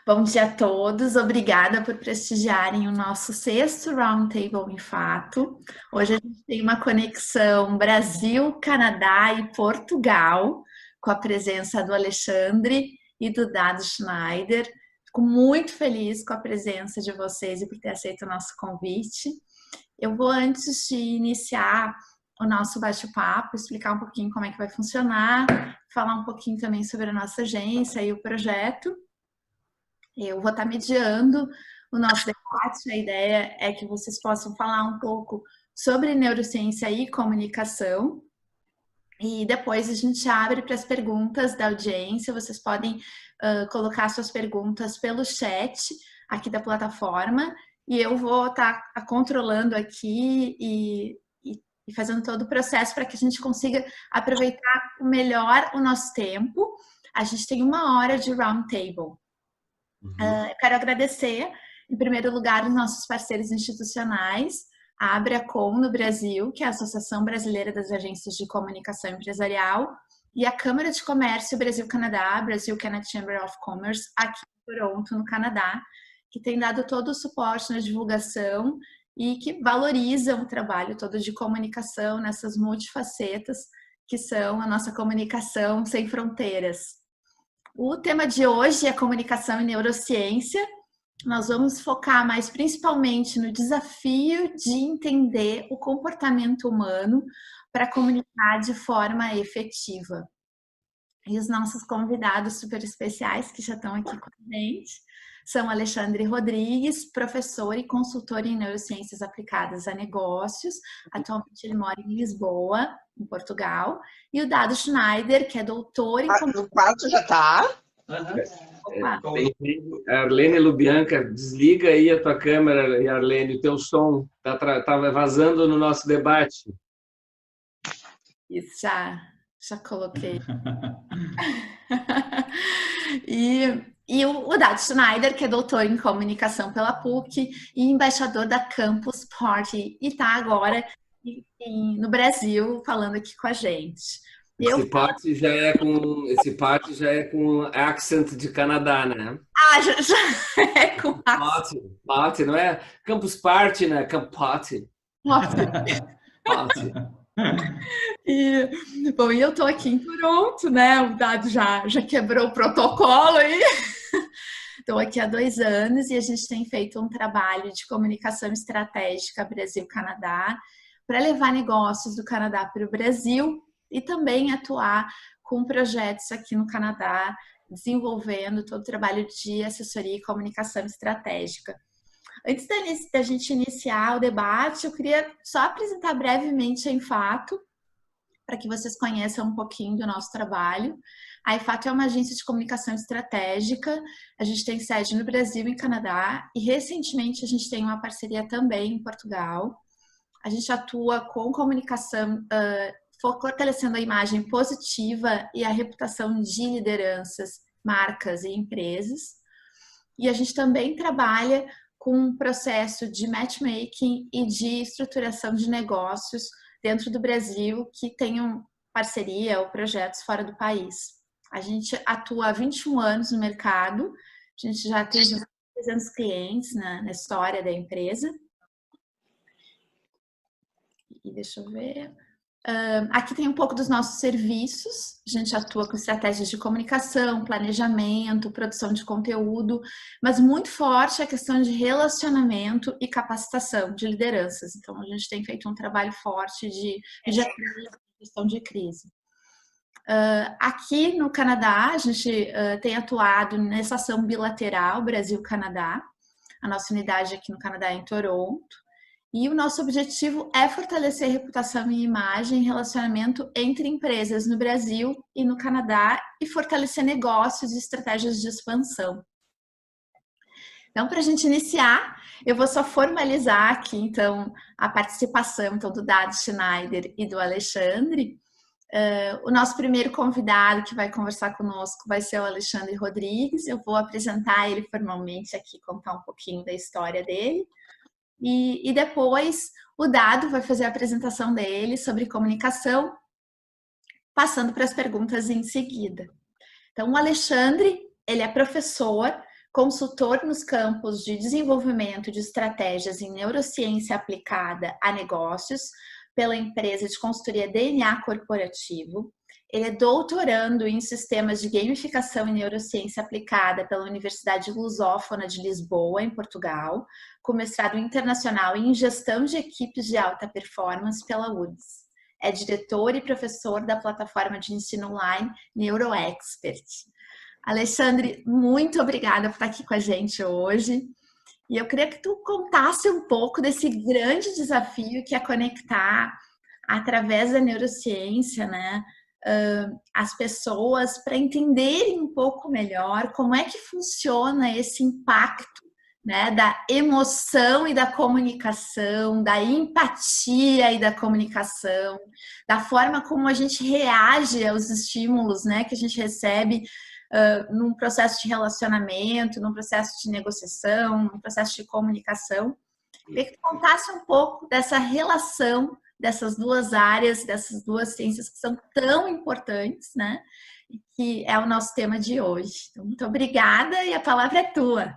Bom dia a todos, obrigada por prestigiarem o nosso sexto Roundtable em Fato. Hoje a gente tem uma conexão Brasil, Canadá e Portugal, com a presença do Alexandre e do Dado Schneider. Fico muito feliz com a presença de vocês e por ter aceito o nosso convite. Eu vou, antes de iniciar o nosso bate-papo, explicar um pouquinho como é que vai funcionar, falar um pouquinho também sobre a nossa agência e o projeto. Eu vou estar mediando o nosso debate. A ideia é que vocês possam falar um pouco sobre neurociência e comunicação. E depois a gente abre para as perguntas da audiência. Vocês podem colocar suas perguntas pelo chat aqui da plataforma. E eu vou estar controlando aqui e fazendo todo o processo para que a gente consiga aproveitar melhor o nosso tempo. A gente tem 1 hora de roundtable. Eu quero agradecer, em primeiro lugar, os nossos parceiros institucionais, a Abracom no Brasil, que é a Associação Brasileira das Agências de Comunicação Empresarial, e a Câmara de Comércio Brasil-Canadá, Brasil-Canada Chamber of Commerce, aqui em Toronto, no Canadá, que tem dado todo o suporte na divulgação e que valorizam o trabalho todo de comunicação nessas multifacetas que são a nossa comunicação sem fronteiras. O tema de hoje é comunicação e neurociência. Nós vamos focar mais principalmente no desafio de entender o comportamento humano para comunicar de forma efetiva. E os nossos convidados super especiais que já estão aqui com a gente são Alexandre Rodrigues, professor e consultor em neurociências aplicadas a negócios. Atualmente ele mora em Lisboa, em Portugal. E o Dado Schneider, que é doutor em... O quarto já está? Arlene Lubianca, desliga aí a tua câmera, e Arlene, o teu som tá vazando no nosso debate. Isso, já coloquei. E o Dado Schneider, que é doutor em comunicação pela PUC e embaixador da Campus Party, e está agora no Brasil falando aqui com a gente. Esse parte já é com accent de Canadá, né? Já é com accent. Party, não é? Campus Party, né? Camp Party. Party. E eu estou aqui em Toronto, né? O Dado já quebrou o protocolo aí. Estou aqui há 2 anos e a gente tem feito um trabalho de comunicação estratégica Brasil-Canadá para levar negócios do Canadá para o Brasil e também atuar com projetos aqui no Canadá, desenvolvendo todo o trabalho de assessoria e comunicação estratégica. Antes da gente iniciar o debate, eu queria só apresentar brevemente a Enfato, para que vocês conheçam um pouquinho do nosso trabalho. A Enfato é uma agência de comunicação estratégica, a gente tem sede no Brasil e no Canadá, e recentemente a gente tem uma parceria também em Portugal. A gente atua com comunicação, fortalecendo a imagem positiva e a reputação de lideranças, marcas e empresas. E a gente também trabalha com um processo de matchmaking e de estruturação de negócios dentro do Brasil que tenham parceria ou projetos fora do país. A gente atua há 21 anos no mercado, a gente já teve 300 clientes na história da empresa. E deixa eu ver... aqui tem um pouco dos nossos serviços. A gente atua com estratégias de comunicação, planejamento, produção de conteúdo, mas muito forte a questão de relacionamento e capacitação de lideranças. Então, a gente tem feito um trabalho forte de gestão de crise. Aqui no Canadá, a gente tem atuado nessa ação bilateral Brasil-Canadá. A nossa unidade aqui no Canadá é em Toronto. E o nosso objetivo é fortalecer a reputação e imagem, relacionamento entre empresas no Brasil e no Canadá e fortalecer negócios e estratégias de expansão. Então, para a gente iniciar, eu vou só formalizar aqui, então, a participação do Dado Schneider e do Alexandre. O nosso primeiro convidado que vai conversar conosco vai ser o Alexandre Rodrigues. Eu vou apresentar ele formalmente aqui, contar um pouquinho da história dele. E depois o Dado vai fazer a apresentação dele sobre comunicação, passando para as perguntas em seguida. Então, o Alexandre, ele é professor consultor nos campos de desenvolvimento de estratégias em neurociência aplicada a negócios pela empresa de consultoria DNA Corporativo. Ele é doutorando em sistemas de gamificação e neurociência aplicada pela Universidade Lusófona de Lisboa, em Portugal, com mestrado internacional em gestão de equipes de alta performance pela URGS. É diretor e professor da plataforma de ensino online NeuroExpert. Alexandre, muito obrigada por estar aqui com a gente hoje. E eu queria que tu contasse um pouco desse grande desafio que é conectar, através da neurociência, né, as pessoas para entenderem um pouco melhor como é que funciona esse impacto, né, da emoção e da comunicação, da empatia e da comunicação, da forma como a gente reage aos estímulos, né, que a gente recebe num processo de relacionamento, num processo de negociação, num processo de comunicação. Queria que tu contasse um pouco dessa relação dessas duas áreas, dessas duas ciências que são tão importantes, né? E que é o nosso tema de hoje. Então, muito obrigada e a palavra é tua.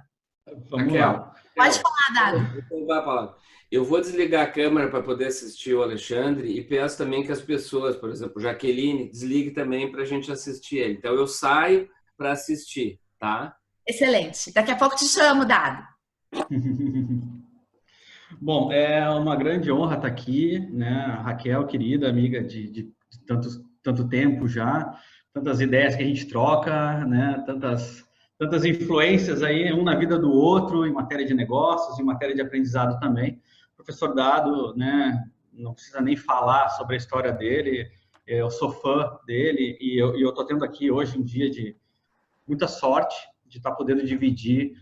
Vamos lá. Pode falar, Dado. Eu vou desligar a câmera para poder assistir o Alexandre e peço também que as pessoas, por exemplo, Jaqueline, desligue também para a gente assistir ele. Então, eu saio para assistir, tá? Excelente. Daqui a pouco te chamo, Dado. Bom, é uma grande honra estar aqui, né? A Raquel, querida amiga de tanto tempo já, tantas ideias que a gente troca, né? Tantas influências aí, um na vida do outro, em matéria de negócios, em matéria de aprendizado também. O professor Dado, né? Não precisa nem falar sobre a história dele, eu sou fã dele e eu estou tendo aqui hoje um dia de muita sorte de estar podendo dividir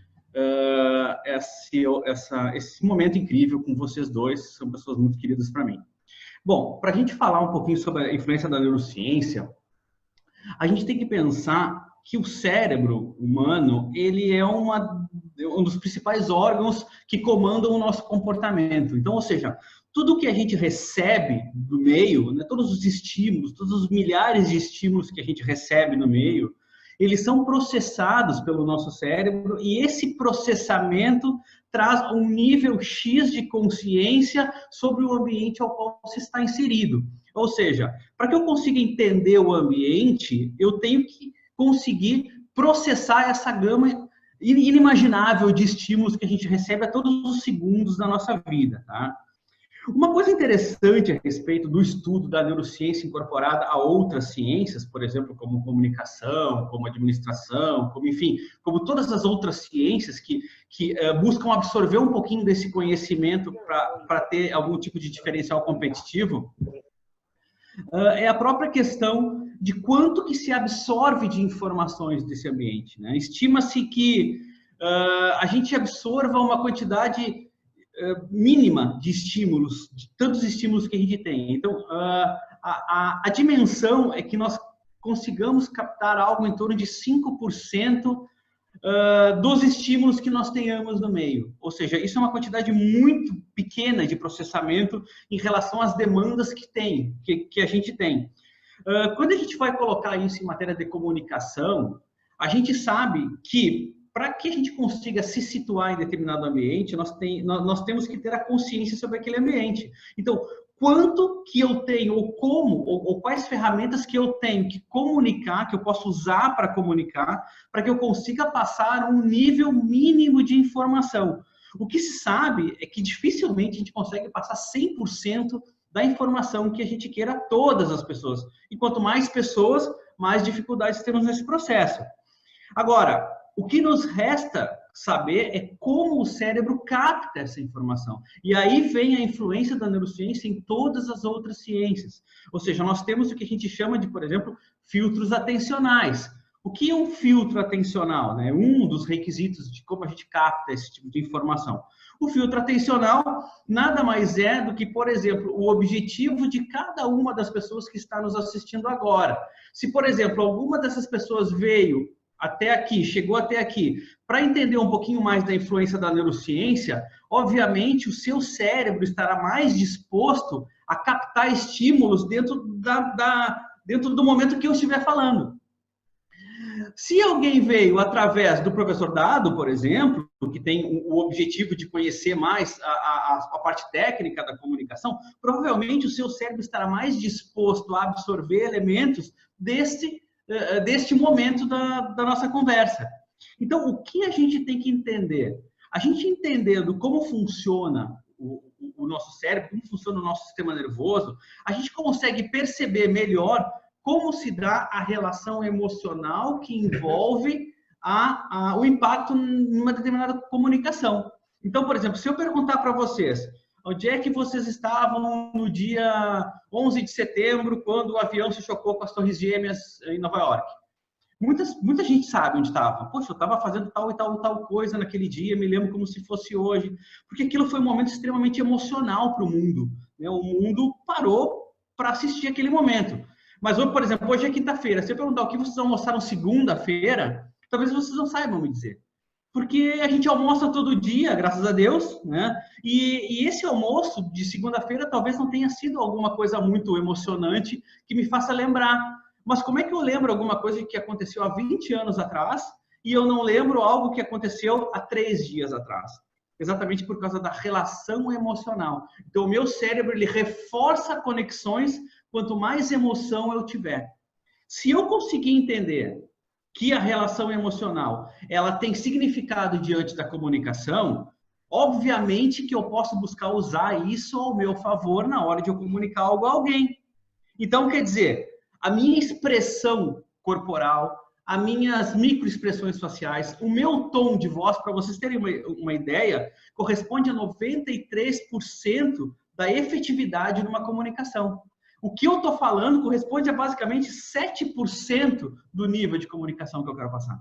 esse momento incrível com vocês dois, são pessoas muito queridas para mim. Bom, para a gente falar um pouquinho sobre a influência da neurociência, a gente tem que pensar que o cérebro humano, ele é um dos principais órgãos que comandam o nosso comportamento. Então, ou seja, tudo que a gente recebe do meio, né, todos os estímulos, todos os milhares de estímulos que a gente recebe no meio, eles são processados pelo nosso cérebro e esse processamento traz um nível X de consciência sobre o ambiente ao qual você está inserido. Ou seja, para que eu consiga entender o ambiente, eu tenho que conseguir processar essa gama inimaginável de estímulos que a gente recebe a todos os segundos da nossa vida, tá? Uma coisa interessante a respeito do estudo da neurociência incorporada a outras ciências, por exemplo, como comunicação, como administração, como, enfim, como todas as outras ciências que buscam absorver um pouquinho desse conhecimento para ter algum tipo de diferencial competitivo, é a própria questão de quanto que se absorve de informações desse ambiente, né? Estima-se que a gente absorva uma quantidade mínima de estímulos, de tantos estímulos que a gente tem. Então, a dimensão é que nós consigamos captar algo em torno de 5% dos estímulos que nós tenhamos no meio. Ou seja, isso é uma quantidade muito pequena de processamento em relação às demandas que a gente tem. Quando a gente vai colocar isso em matéria de comunicação, a gente sabe que para que a gente consiga se situar em determinado ambiente, nós temos que ter a consciência sobre aquele ambiente. Então, quanto que eu tenho, ou como, ou quais ferramentas que eu tenho que comunicar, que eu posso usar para comunicar, para que eu consiga passar um nível mínimo de informação. O que se sabe é que dificilmente a gente consegue passar 100% da informação que a gente queira a todas as pessoas. E quanto mais pessoas, mais dificuldades temos nesse processo. Agora, o que nos resta saber é como o cérebro capta essa informação. E aí vem a influência da neurociência em todas as outras ciências. Ou seja, nós temos o que a gente chama de, por exemplo, filtros atencionais. O que é um filtro atencional? É um dos requisitos de como a gente capta esse tipo de informação. O filtro atencional nada mais é do que, por exemplo, o objetivo de cada uma das pessoas que está nos assistindo agora. Se, por exemplo, alguma dessas pessoas veio até aqui, chegou até aqui, para entender um pouquinho mais da influência da neurociência, obviamente o seu cérebro estará mais disposto a captar estímulos dentro do momento que eu estiver falando. Se alguém veio através do professor Dado, por exemplo, que tem o objetivo de conhecer mais a parte técnica da comunicação, provavelmente o seu cérebro estará mais disposto a absorver elementos deste momento da nossa conversa. Então, o que a gente tem que entender? A gente entendendo como funciona o nosso cérebro, como funciona o nosso sistema nervoso, a gente consegue perceber melhor como se dá a relação emocional que envolve o impacto numa determinada comunicação. Então, por exemplo, se eu perguntar para vocês, onde é que vocês estavam no dia 11 de setembro, quando o avião se chocou com as Torres Gêmeas em Nova York? Muita gente sabe onde estava. Poxa, eu estava fazendo tal e tal e tal coisa naquele dia, me lembro como se fosse hoje. Porque aquilo foi um momento extremamente emocional para o mundo. O mundo parou para assistir aquele momento. Mas, por exemplo, hoje é quinta-feira. Se eu perguntar o que vocês almoçaram segunda-feira, talvez vocês não saibam me dizer. Porque a gente almoça todo dia, graças a Deus, né? E esse almoço de segunda-feira talvez não tenha sido alguma coisa muito emocionante que me faça lembrar. Mas como é que eu lembro alguma coisa que aconteceu há 20 anos atrás e eu não lembro algo que aconteceu há 3 dias atrás? Exatamente por causa da relação emocional. Então, o meu cérebro, ele reforça conexões quanto mais emoção eu tiver. Se eu conseguir entender que a relação emocional ela tem significado diante da comunicação, obviamente que eu posso buscar usar isso ao meu favor na hora de eu comunicar algo a alguém. Então, quer dizer, a minha expressão corporal, as minhas microexpressões faciais, o meu tom de voz, para vocês terem uma ideia, corresponde a 93% da efetividade numa comunicação. O que eu estou falando corresponde a basicamente 7% do nível de comunicação que eu quero passar.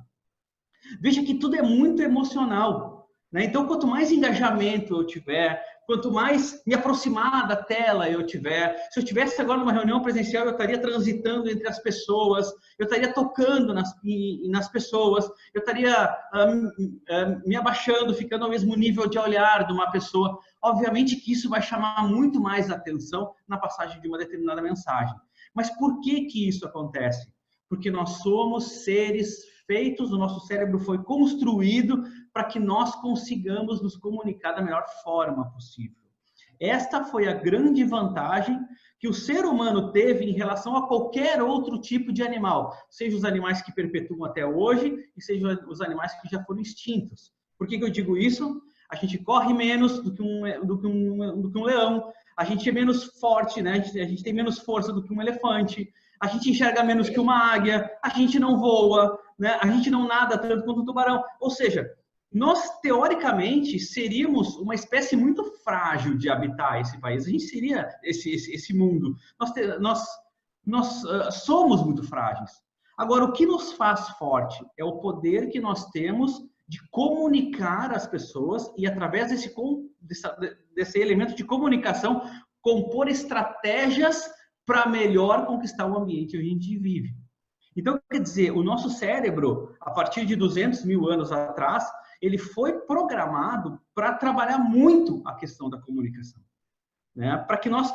Veja que tudo é muito emocional, né? Então, quanto mais engajamento eu tiver, quanto mais me aproximar da tela eu tiver, se eu estivesse agora numa reunião presencial, eu estaria transitando entre as pessoas, eu estaria tocando nas pessoas, eu estaria me abaixando, ficando ao mesmo nível de olhar de uma pessoa. Obviamente que isso vai chamar muito mais atenção na passagem de uma determinada mensagem. Mas por que isso acontece? Porque nós somos seres feitos, o nosso cérebro foi construído para que nós consigamos nos comunicar da melhor forma possível. Esta foi a grande vantagem que o ser humano teve em relação a qualquer outro tipo de animal, seja os animais que perpetuam até hoje e seja os animais que já foram extintos. Por que eu digo isso? A gente corre menos do que um leão, a gente é menos forte, né? A gente tem menos força do que um elefante, a gente enxerga menos que uma águia, a gente não voa, né? A gente não nada tanto quanto um tubarão. Ou seja, nós, teoricamente, seríamos uma espécie muito frágil de habitar esse país. A gente seria esse mundo. Nós somos muito frágeis. Agora, o que nos faz forte é o poder que nós temos de comunicar as pessoas e, através desse elemento de comunicação, compor estratégias para melhor conquistar o ambiente que a gente vive. Então, quer dizer, o nosso cérebro, a partir de 200 mil anos atrás, ele foi programado para trabalhar muito a questão da comunicação, né? Para que nós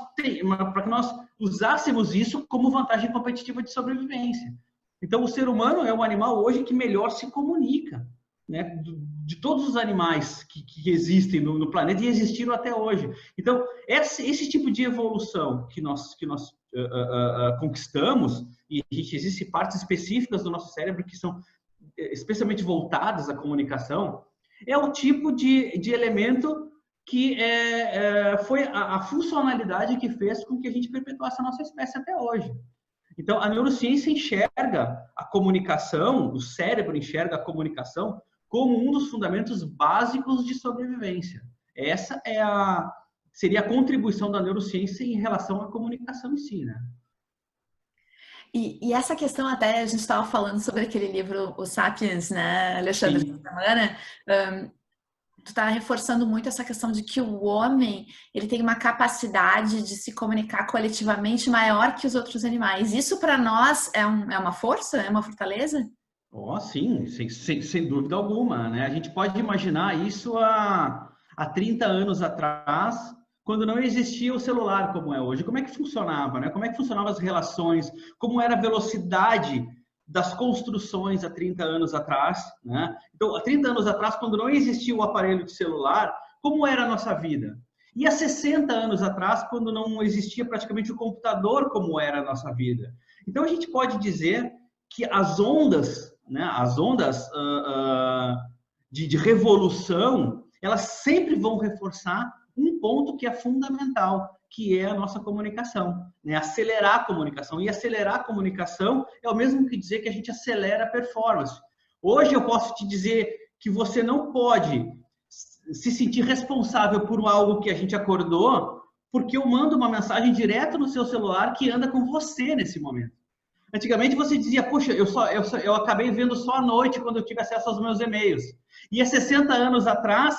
usássemos isso como vantagem competitiva de sobrevivência. Então, o ser humano é o animal hoje que melhor se comunica, né? De todos os animais que existem no planeta e existiram até hoje. Então, esse tipo de evolução que nós conquistamos, e existem partes específicas do nosso cérebro que são especialmente voltadas à comunicação, é o tipo de elemento que foi a funcionalidade que fez com que a gente perpetuasse a nossa espécie até hoje. Então, a neurociência enxerga a comunicação, o cérebro enxerga a comunicação como um dos fundamentos básicos de sobrevivência. Essa seria a contribuição da neurociência em relação à comunicação em si, né? E essa questão até, a gente estava falando sobre aquele livro, o Sapiens, né, Alexandre, essa semana, tu está reforçando muito essa questão de que o homem, ele tem uma capacidade de se comunicar coletivamente maior que os outros animais. Isso para nós é uma força? É uma fortaleza? Oh, sim, sem dúvida alguma, né? A gente pode imaginar isso há 30 anos atrás, quando não existia o celular como é hoje. Como é que funcionava, né? Como é que funcionavam as relações? Como era a velocidade das construções há 30 anos atrás, né? Então, há 30 anos atrás, quando não existia o aparelho de celular, como era a nossa vida? E há 60 anos atrás, quando não existia praticamente o computador, como era a nossa vida? Então, a gente pode dizer que as ondas, né, de revolução, elas sempre vão reforçar um ponto que é fundamental, que é a nossa comunicação, né? Acelerar a comunicação. E acelerar a comunicação é o mesmo que dizer que a gente acelera a performance. Hoje eu posso te dizer que você não pode se sentir responsável por algo que a gente acordou, porque eu mando uma mensagem direto no seu celular que anda com você nesse momento. Antigamente você dizia, poxa, eu acabei vendo só à noite quando eu tive acesso aos meus e-mails. E há 60 anos atrás,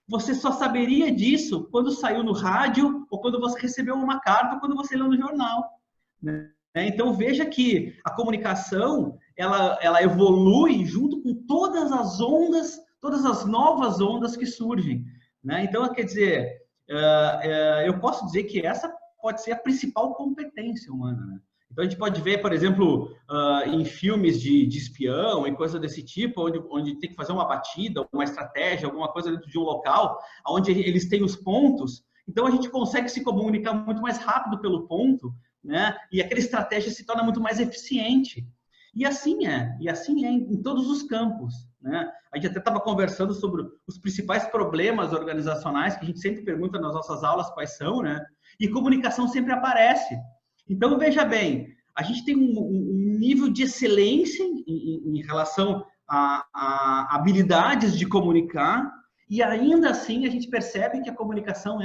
você só saberia disso quando saiu no rádio, ou quando você recebeu uma carta, ou quando você leu no jornal, né? Então veja que a comunicação ela evolui junto com todas as ondas, todas as novas ondas que surgem, né? Então, quer dizer, eu posso dizer que essa pode ser a principal competência humana, né? Então, a gente pode ver, por exemplo, em filmes de espião e coisa desse tipo, onde tem que fazer uma batida, uma estratégia, alguma coisa dentro de um local, onde eles têm os pontos. Então, a gente consegue se comunicar muito mais rápido pelo ponto, né? E aquela estratégia se torna muito mais eficiente. E assim é em todos os campos, né? A gente até estava conversando sobre os principais problemas organizacionais, que a gente sempre pergunta nas nossas aulas quais são, né? E comunicação sempre aparece. Então, veja bem, a gente tem um nível de excelência em relação a habilidades de comunicar, e ainda assim a gente percebe que a comunicação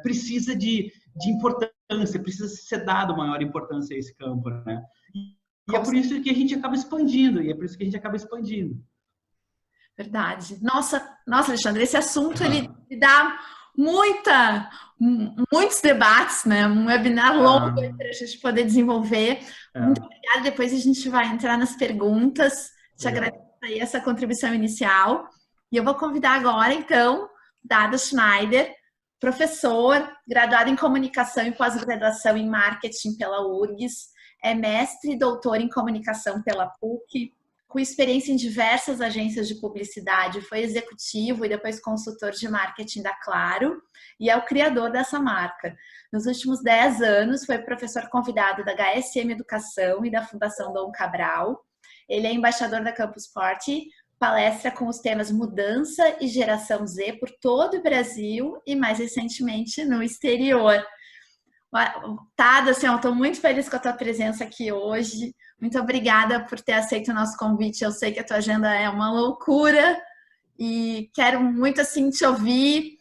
precisa de importância, precisa ser dado maior importância a esse campo, né? E é por isso que a gente acaba expandindo, Verdade. Nossa, Alexandre, esse assunto ele dá muitos debates, né? Um webinar longo para a gente poder desenvolver. Muito obrigada. Depois a gente vai entrar nas perguntas. Te agradeço aí essa contribuição inicial. E eu vou convidar agora, então, Dado Schneider, professor, graduado em comunicação e pós-graduação em marketing pela URGS, é mestre e doutor em comunicação pela PUC, com experiência em diversas agências de publicidade, foi executivo e depois consultor de marketing da Claro, e é o criador dessa marca. Nos últimos 10 anos, foi professor convidado da HSM Educação e da Fundação Dom Cabral. Ele é embaixador da Campus Party, palestra com os temas mudança e geração Z por todo o Brasil e, mais recentemente, no exterior. Tado, assim, eu estou muito feliz com a tua presença aqui hoje. Muito obrigada por ter aceito o nosso convite. Eu sei que a tua agenda é uma loucura e quero muito, assim, te ouvir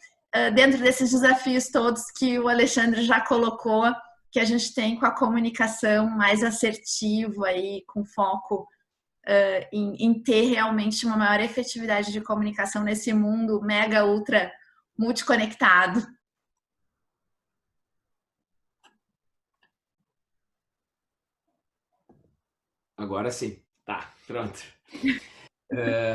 dentro desses desafios todos que o Alexandre já colocou, que a gente tem com a comunicação mais assertiva aí, com foco em ter realmente uma maior efetividade de comunicação nesse mundo mega, ultra multiconectado. Agora sim. Tá, pronto.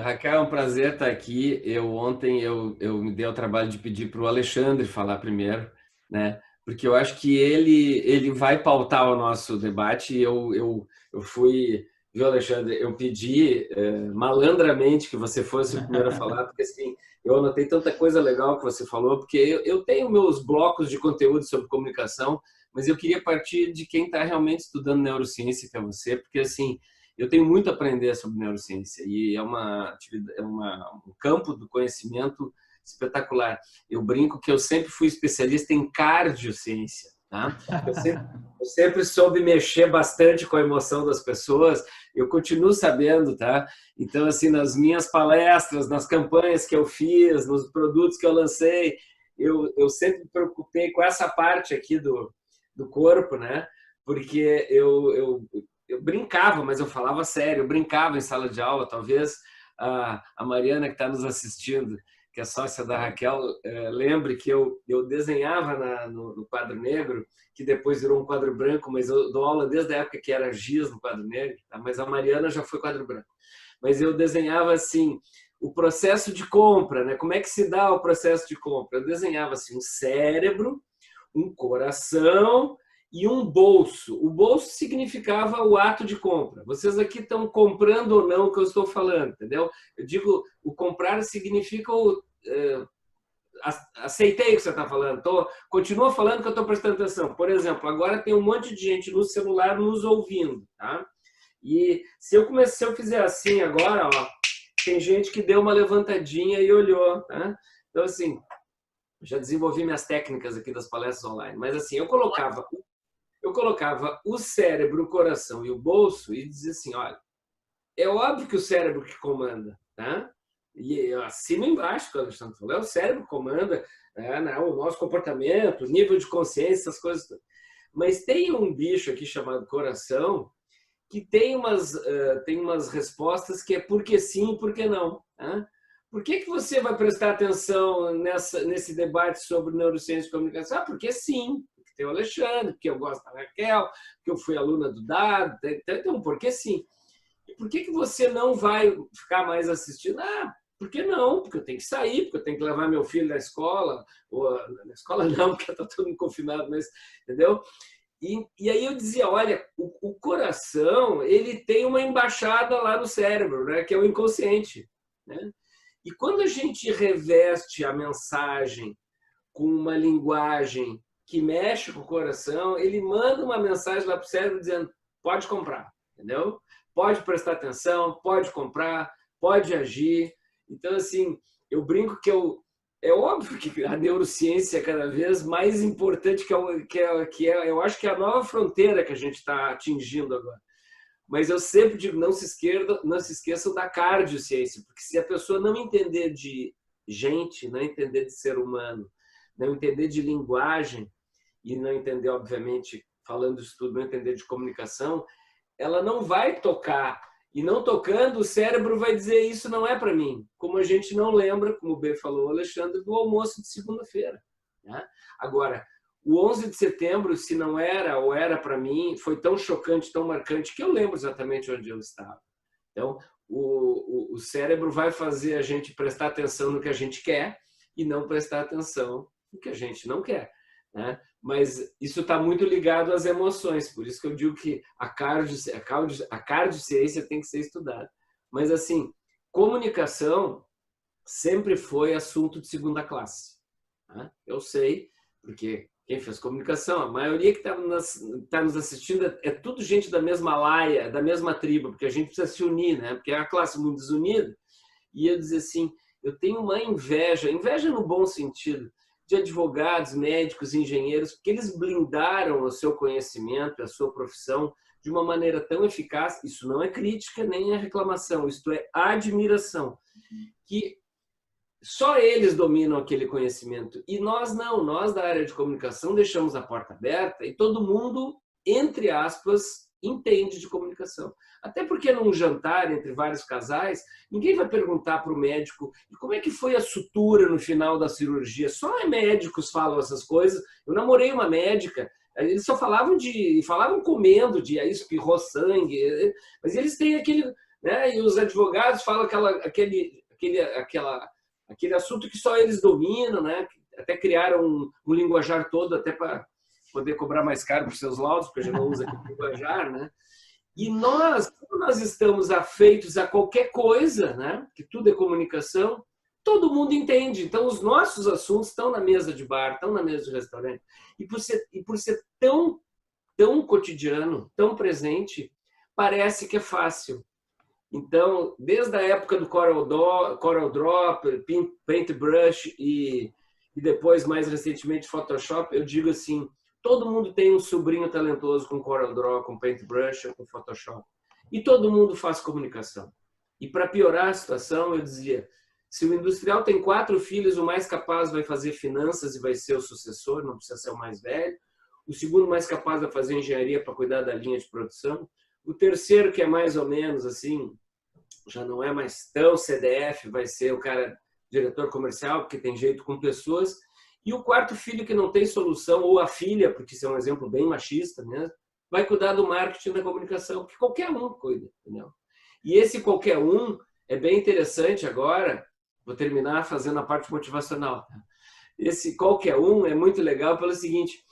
Raquel, é um prazer estar aqui. Ontem eu me dei o trabalho de pedir para o Alexandre falar primeiro, né? Porque eu acho que ele vai pautar o nosso debate. Eu fui, viu, Alexandre? Eu pedi malandramente que você fosse o primeiro a falar, porque assim, eu anotei tanta coisa legal que você falou, porque eu tenho meus blocos de conteúdo sobre comunicação, mas eu queria partir de quem está realmente estudando neurociência, que é você, porque assim, eu tenho muito a aprender sobre neurociência e é um campo do conhecimento espetacular. Eu brinco que eu sempre fui especialista em cardiociência, tá? Eu sempre soube mexer bastante com a emoção das pessoas, eu continuo sabendo, tá? Então, assim, nas minhas palestras, nas campanhas que eu fiz, nos produtos que eu lancei, eu sempre me preocupei com essa parte aqui do corpo, né? Porque eu brincava, mas eu falava sério, eu brincava em sala de aula. Talvez a Mariana, que está nos assistindo, que é sócia da Raquel, lembre que eu desenhava no quadro negro, que depois virou um quadro branco, mas eu dou aula desde a época que era giz no quadro negro, tá? Mas a Mariana já foi quadro branco. Mas eu desenhava assim, o processo de compra, né? Como é que se dá o processo de compra? Eu desenhava assim, um cérebro, um coração e um bolso. O bolso significava o ato de compra. Vocês aqui estão comprando ou não o que eu estou falando, entendeu? Eu digo, o comprar significa o aceitei o que você está falando, continua falando que eu estou prestando atenção. Por exemplo, agora tem um monte de gente no celular nos ouvindo, tá? E se eu fizer assim agora, ó, tem gente que deu uma levantadinha e olhou, tá? Então, assim, já desenvolvi minhas técnicas aqui das palestras online, mas assim, eu colocava o cérebro, o coração e o bolso e dizia assim, olha, é óbvio que o cérebro que comanda, tá? E acima e embaixo, que o Alexandre falou, é o cérebro que comanda, né, o nosso comportamento, o nível de consciência, essas coisas. Mas tem um bicho aqui chamado coração que tem umas respostas que é por que sim e por que não. Tá? Por que você vai prestar atenção nesse debate sobre neurociência e comunicação? Ah, porque sim, porque tem o Alexandre, porque eu gosto da Raquel, porque eu fui aluna do Dado, então, por que sim? E por que você não vai ficar mais assistindo? Ah, por que não? Porque eu tenho que sair, porque eu tenho que levar meu filho na escola, ou na escola não, porque está todo mundo confinado, mas, entendeu? E aí eu dizia, olha, o coração, ele tem uma embaixada lá no cérebro, né, que é o inconsciente, né? E quando a gente reveste a mensagem com uma linguagem que mexe com o coração, ele manda uma mensagem lá para o cérebro dizendo, pode comprar, entendeu? Pode prestar atenção, pode comprar, pode agir. Então, assim, eu brinco que é óbvio que a neurociência é cada vez mais importante, eu acho que é a nova fronteira que a gente está atingindo agora. Mas eu sempre digo, não se esqueçam da cardiociência, porque se a pessoa não entender de gente, não entender de ser humano, não entender de linguagem, e não entender, obviamente, falando isso tudo, não entender de comunicação, ela não vai tocar. E não tocando, o cérebro vai dizer isso não é para mim. Como a gente não lembra, como o B falou, Alexandre, do almoço de segunda-feira. Né? Agora, o 11 de setembro, se não era ou era para mim, foi tão chocante, tão marcante, que eu lembro exatamente onde eu estava. Então, o cérebro vai fazer a gente prestar atenção no que a gente quer e não prestar atenção no que a gente não quer. Né? Mas isso está muito ligado às emoções, por isso que eu digo que a cardiociência tem que ser estudada. Mas, assim, comunicação sempre foi assunto de segunda classe. Né? Eu sei, porque quem fez comunicação, a maioria que está nos assistindo é tudo gente da mesma laia, da mesma tribo, porque a gente precisa se unir, né? Porque é uma classe muito desunida. E eu dizer assim, eu tenho uma inveja no bom sentido, de advogados, médicos, engenheiros, porque eles blindaram o seu conhecimento, a sua profissão de uma maneira tão eficaz. Isso não é crítica nem é reclamação, isto é admiração, que só eles dominam aquele conhecimento. E nós não, nós da área de comunicação deixamos a porta aberta e todo mundo, entre aspas, entende de comunicação. Até porque num jantar entre vários casais, ninguém vai perguntar para o médico como é que foi a sutura no final da cirurgia. Só médicos falam essas coisas. Eu namorei uma médica, eles só falavam comendo, aí espirrou sangue, mas eles têm aquele, né? E os advogados falam aquele assunto que só eles dominam, né? Até criaram um linguajar todo até para poder cobrar mais caro para os seus laudos, porque a gente não usa aqui linguajar, né? E como nós estamos afeitos a qualquer coisa, né? Que tudo é comunicação, todo mundo entende. Então, os nossos assuntos estão na mesa de bar, estão na mesa de restaurante. E por ser tão, tão cotidiano, tão presente, parece que é fácil. Então, desde a época do Corel Draw, Paintbrush e depois, mais recentemente, Photoshop, eu digo assim, todo mundo tem um sobrinho talentoso com Corel Draw, com Paintbrush, com Photoshop. E todo mundo faz comunicação. E para piorar a situação, eu dizia, se o industrial tem 4 filhos, o mais capaz vai fazer finanças e vai ser o sucessor, não precisa ser o mais velho. O segundo mais capaz vai fazer engenharia para cuidar da linha de produção. O terceiro, que é mais ou menos assim, já não é mais tão CDF, vai ser o cara diretor comercial, porque tem jeito com pessoas. E o quarto filho que não tem solução, ou a filha, porque isso é um exemplo bem machista, né? Vai cuidar do marketing da comunicação, que qualquer um cuida. Entendeu? E esse qualquer um é bem interessante agora, vou terminar fazendo a parte motivacional. Esse qualquer um é muito legal pelo seguinte,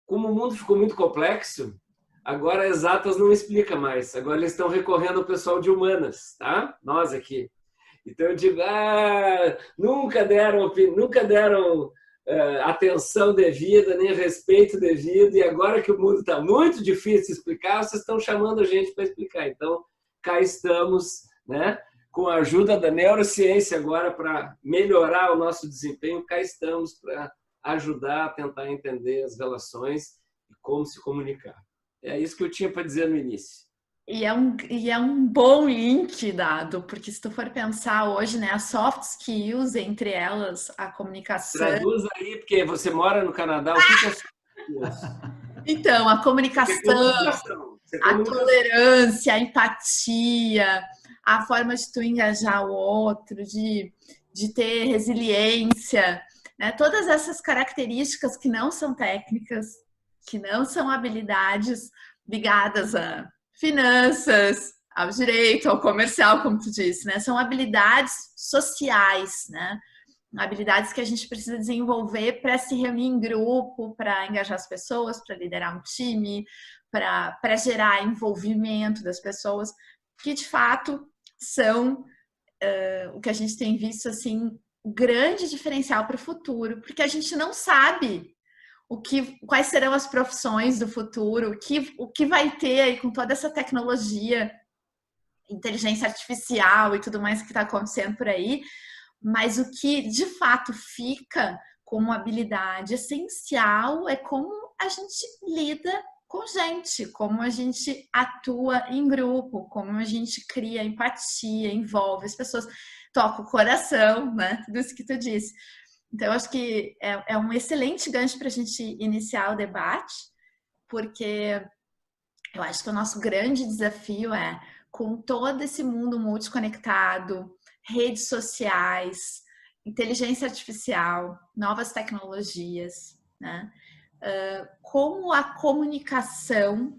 como o mundo ficou muito complexo, agora exatas não explica mais. Agora eles estão recorrendo ao pessoal de humanas, tá? Nós aqui. Então eu digo, nunca deram atenção devida, nem respeito devido, e agora que o mundo está muito difícil de explicar, vocês estão chamando a gente para explicar. Então, cá estamos, né, com a ajuda da neurociência agora para melhorar o nosso desempenho, cá estamos para ajudar a tentar entender as relações e como se comunicar. É isso que eu tinha para dizer no início. E é um bom link dado, porque se tu for pensar hoje, né, as soft skills, entre elas a comunicação. Traduz aí, porque você mora no Canadá, o que é soft skills? Então, a comunicação, a tolerância, a empatia, a forma de tu engajar o outro, de ter resiliência, né? Todas essas características que não são técnicas, que não são habilidades ligadas a finanças, ao direito, ao comercial, como tu disse, né? São habilidades sociais, né? Habilidades que a gente precisa desenvolver para se reunir em grupo, para engajar as pessoas, para liderar um time, para gerar envolvimento das pessoas, que de fato são o que a gente tem visto assim, o grande diferencial para o futuro, porque a gente não sabe quais serão as profissões do futuro, o que vai ter aí com toda essa tecnologia, inteligência artificial e tudo mais que está acontecendo por aí, mas o que de fato fica como habilidade essencial é como a gente lida com gente, como a gente atua em grupo, como a gente cria empatia, envolve as pessoas, toca o coração, né? Tudo isso que tu disse. Então, eu acho que é um excelente gancho para a gente iniciar o debate, porque eu acho que o nosso grande desafio é, com todo esse mundo multiconectado, redes sociais, inteligência artificial, novas tecnologias, né? Como a comunicação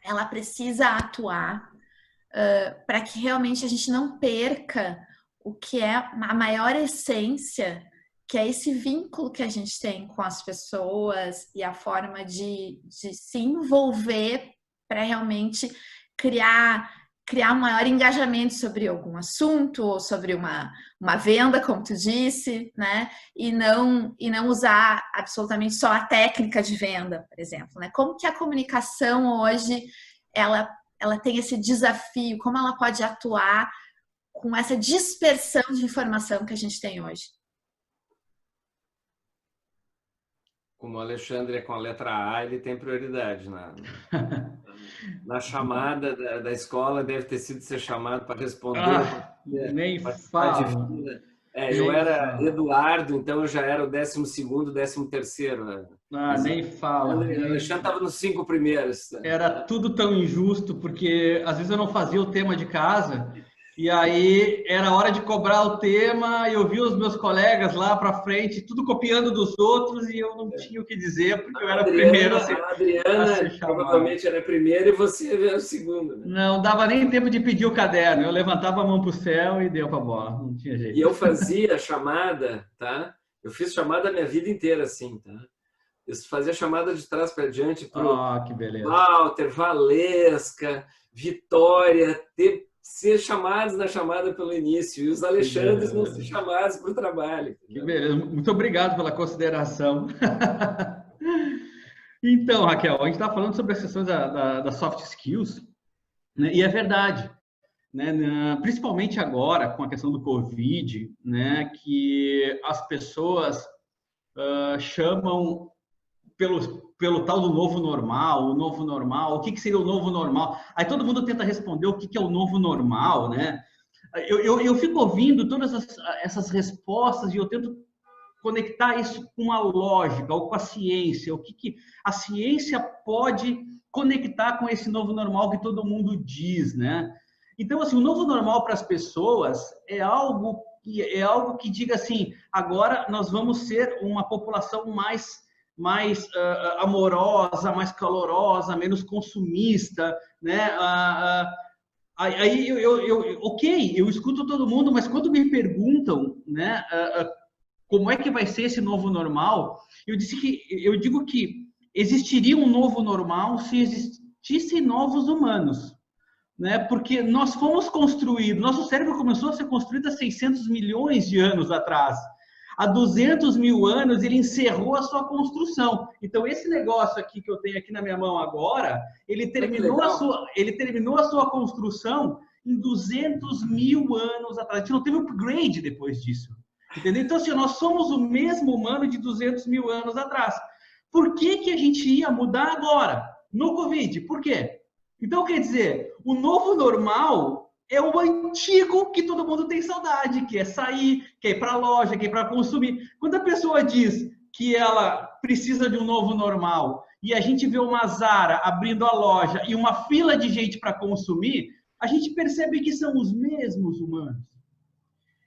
ela precisa atuar para que realmente a gente não perca o que é a maior essência, que é esse vínculo que a gente tem com as pessoas e a forma de se envolver para realmente criar um maior engajamento sobre algum assunto ou sobre uma venda, como tu disse, né? E não usar absolutamente só a técnica de venda, por exemplo, né? Como que a comunicação hoje ela tem esse desafio, como ela pode atuar com essa dispersão de informação que a gente tem hoje? Como o Alexandre é com a letra A, ele tem prioridade na chamada da escola, deve ter sido ser chamado para responder. Nem fala. Eu era Eduardo, então eu já era o 12º, 13º. Nem fala. O Alexandre estava nos 5 primeiros. Era tudo tão injusto, porque às vezes eu não fazia o tema de casa, e aí era hora de cobrar o tema, e eu via os meus colegas lá para frente, tudo copiando dos outros, e eu não tinha o que dizer, porque eu era o primeiro a ser chamado. A Adriana provavelmente era a primeira e você era o segundo. Né? Não dava nem tempo de pedir o caderno, eu levantava a mão para o céu e deu para a bola, não tinha jeito. E eu fazia chamada, tá? Eu fiz chamada a minha vida inteira assim, tá? Eu fazia chamada de trás para diante para que beleza. Walter, Valesca, Vitória, ser chamados na chamada pelo início e os Alexandres não ser chamados para o trabalho. Que beleza. Muito obrigado pela consideração. Então, Raquel, a gente está falando sobre as questões da soft skills, né? E é verdade, né? Principalmente agora com a questão do Covid, né? Que as pessoas chamam pelo tal do novo normal, o que seria o novo normal? Aí todo mundo tenta responder o que é o novo normal, né? Eu fico ouvindo todas essas respostas e eu tento conectar isso com a lógica ou com a ciência, o que a ciência pode conectar com esse novo normal que todo mundo diz, né? Então, assim, o novo normal para as pessoas é algo que diga assim, agora nós vamos ser uma população mais amorosa, mais calorosa, menos consumista, né? Aí eu escuto todo mundo, mas quando me perguntam, né, como é que vai ser esse novo normal, eu digo que existiria um novo normal se existissem novos humanos, né? Porque nós fomos construídos, nosso cérebro começou a ser construído há 600 milhões de anos atrás. Há 200 mil anos ele encerrou a sua construção. Então esse negócio aqui que eu tenho aqui na minha mão agora, ele terminou a sua construção em 200 mil anos atrás. A gente não teve upgrade depois disso. Entendeu? Então, assim, nós somos o mesmo humano de 200 mil anos atrás. Por que que a gente ia mudar agora? No Covid. Por quê? Então, quer dizer, o novo normal é o antigo que todo mundo tem saudade, que é sair, que é ir para a loja, que é ir para consumir. Quando a pessoa diz que ela precisa de um novo normal e a gente vê uma Zara abrindo a loja e uma fila de gente para consumir, a gente percebe que são os mesmos humanos.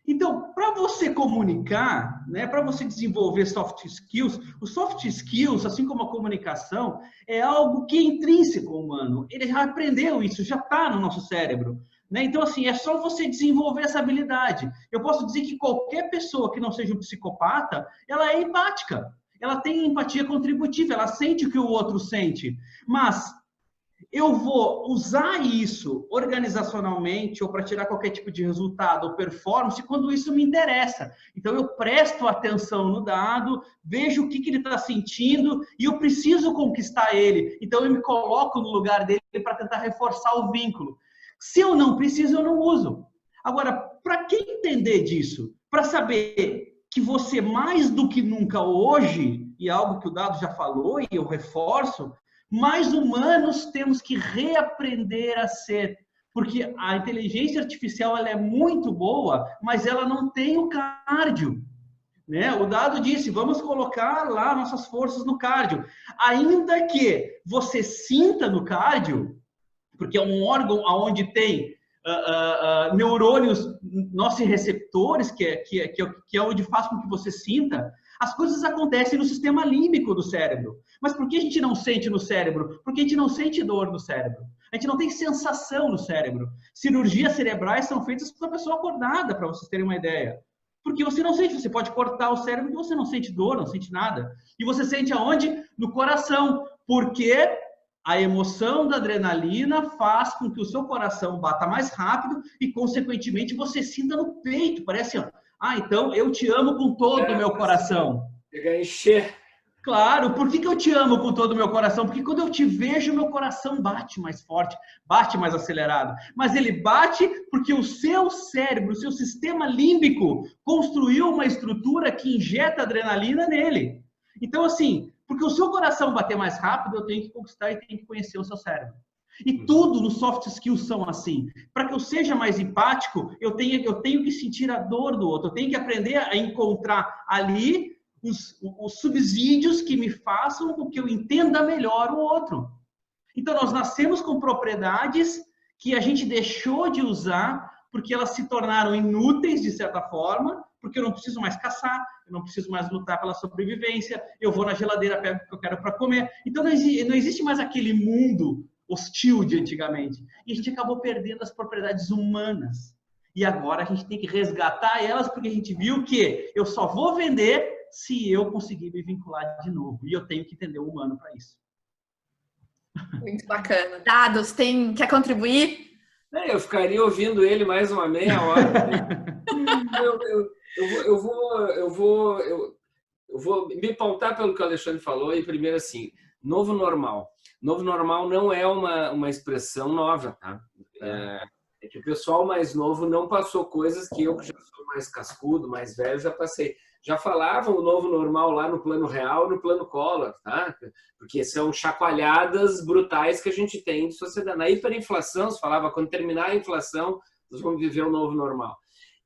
Então, para você comunicar, né, para você desenvolver soft skills, os soft skills, assim como a comunicação, é algo que é intrínseco ao humano. Ele já aprendeu isso, já está no nosso cérebro. Né? Então, assim, é só você desenvolver essa habilidade. Eu posso dizer que qualquer pessoa que não seja um psicopata, ela é empática. Ela tem empatia contributiva, ela sente o que o outro sente. Mas eu vou usar isso organizacionalmente ou para tirar qualquer tipo de resultado ou performance quando isso me interessa. Então, eu presto atenção no dado, vejo o que ele está sentindo e eu preciso conquistar ele. Então, eu me coloco no lugar dele para tentar reforçar o vínculo. Se eu não preciso, eu não uso. Agora, para quem entender disso? Para saber que você, mais do que nunca hoje, e é algo que o Dado já falou e eu reforço, mais humanos temos que reaprender a ser. Porque a inteligência artificial ela é muito boa, mas ela não tem o cardio. Né? O Dado disse, vamos colocar lá nossas forças no cardio. Ainda que você sinta no cardio, porque é um órgão onde tem neurônios nociceptores, que é onde faz com que você sinta, as coisas acontecem no sistema límbico do cérebro. Mas por que a gente não sente no cérebro? Porque a gente não sente dor no cérebro. A gente não tem sensação no cérebro. Cirurgias cerebrais são feitas para a pessoa acordada, para vocês terem uma ideia. Porque você não sente, você pode cortar o cérebro e você não sente dor, não sente nada. E você sente aonde? No coração. Porque a emoção da adrenalina faz com que o seu coração bata mais rápido e, consequentemente, você sinta no peito. Parece, ó, então eu te amo com todo o meu coração. Chega a encher. Claro, por que eu te amo com todo o meu coração? Porque quando eu te vejo, meu coração bate mais forte, bate mais acelerado. Mas ele bate porque o seu cérebro, o seu sistema límbico construiu uma estrutura que injeta adrenalina nele. Então, assim, porque o seu coração bater mais rápido, eu tenho que conquistar e tenho que conhecer o seu cérebro. E tudo nos soft skills são assim. Para que eu seja mais empático, eu tenho que sentir a dor do outro. Eu tenho que aprender a encontrar ali os subsídios que me façam com que eu entenda melhor o outro. Então, nós nascemos com propriedades que a gente deixou de usar porque elas se tornaram inúteis, de certa forma, porque eu não preciso mais caçar, eu não preciso mais lutar pela sobrevivência, eu vou na geladeira, pego o que eu quero para comer. Então, não existe mais aquele mundo hostil de antigamente. E a gente acabou perdendo as propriedades humanas. E agora a gente tem que resgatar elas, porque a gente viu que eu só vou vender se eu conseguir me vincular de novo. E eu tenho que entender o humano para isso. Muito bacana. Dados, quer contribuir? Eu ficaria ouvindo ele mais uma meia hora. Eu vou me pautar pelo que o Alexandre falou. E primeiro assim, novo normal. Novo normal não é uma expressão nova, tá? É que o pessoal mais novo não passou coisas que eu, que já sou mais cascudo, mais velho, já passei. Já falavam o novo normal lá no plano real, no plano Collor, tá? Porque são chacoalhadas brutais que a gente tem de sociedade. Na hiperinflação, se falava, quando terminar a inflação, nós vamos viver um novo normal.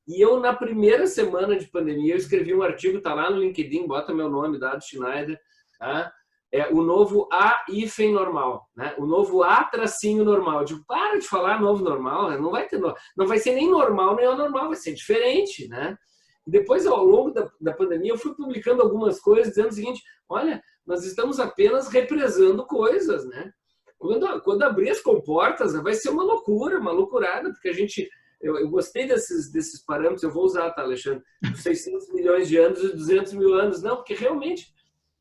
E eu, na primeira semana de pandemia, eu escrevi um artigo, tá lá no LinkedIn, bota meu nome, Dado Schneider, tá? É o novo A-normal, né? O novo A-normal. Eu digo, para de falar novo normal, né? Não vai ser nem normal, nem anormal, vai ser diferente, né? Depois, ao longo da pandemia, eu fui publicando algumas coisas dizendo o seguinte, olha, nós estamos apenas represando coisas, né? Quando abrir as comportas, vai ser uma loucura, uma loucurada, porque a gente Eu gostei desses parâmetros, eu vou usar, tá, Alexandre? 600 milhões de anos e 200 mil anos. Não, porque realmente,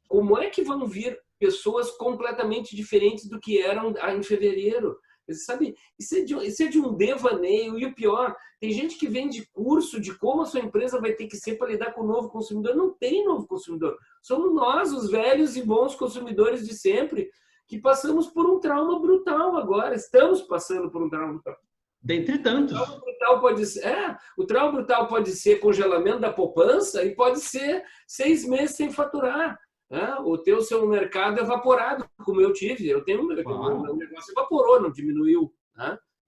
como é que vão vir pessoas completamente diferentes do que eram em fevereiro? Sabe, isso é de um devaneio. E o pior, tem gente que vende curso de como a sua empresa vai ter que ser para lidar com o novo consumidor. Não tem novo consumidor. Somos nós, os velhos e bons consumidores de sempre, que passamos por um trauma brutal agora. Estamos passando por um trauma brutal. Dentre tantos. O trauma brutal pode ser congelamento da poupança e pode ser 6 meses sem faturar. O seu mercado evaporado, como eu tive. Meu negócio evaporou, não diminuiu.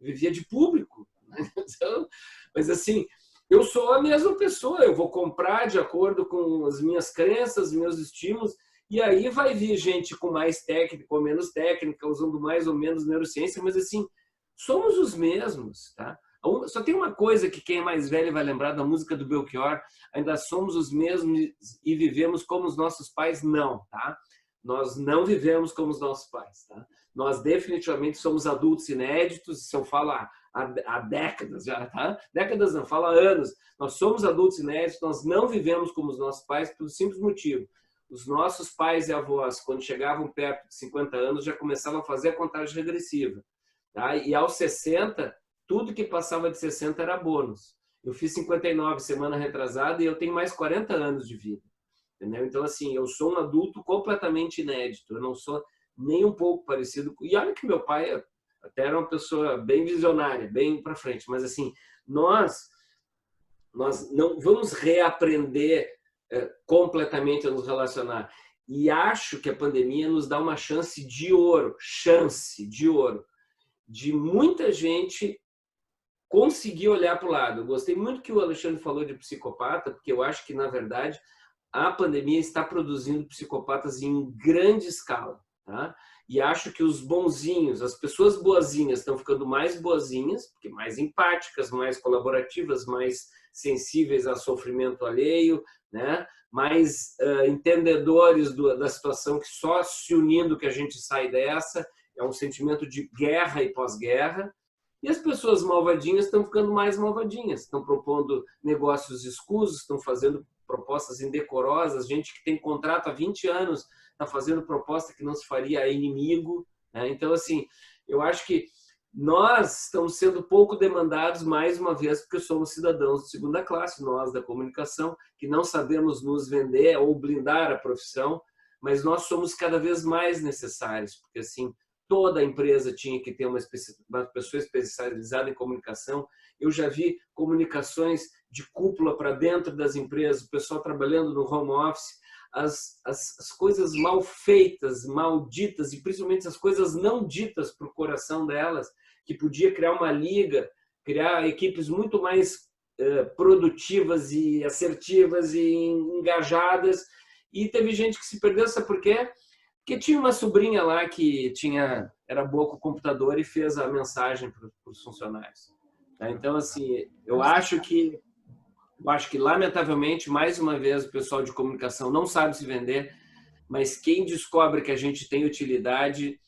Vivia de público. Então, mas assim, eu sou a mesma pessoa. Eu vou comprar de acordo com as minhas crenças, meus estímulos. E aí vai vir gente com mais técnica ou menos técnica, usando mais ou menos neurociência, mas assim, somos os mesmos, tá? Só tem uma coisa que quem é mais velho vai lembrar da música do Belchior: ainda somos os mesmos e vivemos como os nossos pais. Não, tá? Nós não vivemos como os nossos pais, tá? Nós definitivamente somos adultos inéditos, isso eu falo há décadas já, tá? Décadas não, falo há anos. Nós somos adultos inéditos, nós não vivemos como os nossos pais pelo simples motivo: os nossos pais e avós, quando chegavam perto de 50 anos, já começavam a fazer a contagem regressiva, tá? E aos 60, tudo que passava de 60 era bônus. Eu fiz 59 semana retrasada e eu tenho mais 40 anos de vida. Entendeu? Então, assim, eu sou um adulto completamente inédito. Eu não sou nem um pouco parecido com... E olha que meu pai até era uma pessoa bem visionária, bem para frente. Mas, assim, nós não vamos reaprender completamente a nos relacionar. E acho que a pandemia nos dá uma chance de ouro, de muita gente conseguir olhar para o lado. Eu gostei muito que o Alexandre falou de psicopata, porque eu acho que, na verdade, a pandemia está produzindo psicopatas em grande escala, tá? E acho que os bonzinhos, as pessoas boazinhas estão ficando mais boazinhas, porque mais empáticas, mais colaborativas, mais sensíveis ao sofrimento alheio, né? Mais entendedores da situação, que só se unindo que a gente sai dessa. É um sentimento de guerra e pós-guerra. E as pessoas malvadinhas estão ficando mais malvadinhas, estão propondo negócios escusos, estão fazendo propostas indecorosas, gente que tem contrato há 20 anos está fazendo proposta que não se faria a inimigo, né? Então, assim, eu acho que nós estamos sendo pouco demandados, mais uma vez, porque somos cidadãos de segunda classe, nós da comunicação, que não sabemos nos vender ou blindar a profissão, mas nós somos cada vez mais necessários, porque, assim, toda empresa tinha que ter uma pessoa especializada em comunicação. Eu já vi comunicações de cúpula para dentro das empresas, o pessoal trabalhando no home office, as coisas mal feitas, mal ditas, e principalmente as coisas não ditas para o coração delas, que podia criar uma liga, criar equipes muito mais produtivas e assertivas e engajadas. E teve gente que se perdeu, sabe por quê? Porque tinha uma sobrinha lá que era boa com o computador e fez a mensagem para os funcionários. Então, assim, eu acho que, lamentavelmente, mais uma vez, o pessoal de comunicação não sabe se vender, mas quem descobre que a gente tem utilidade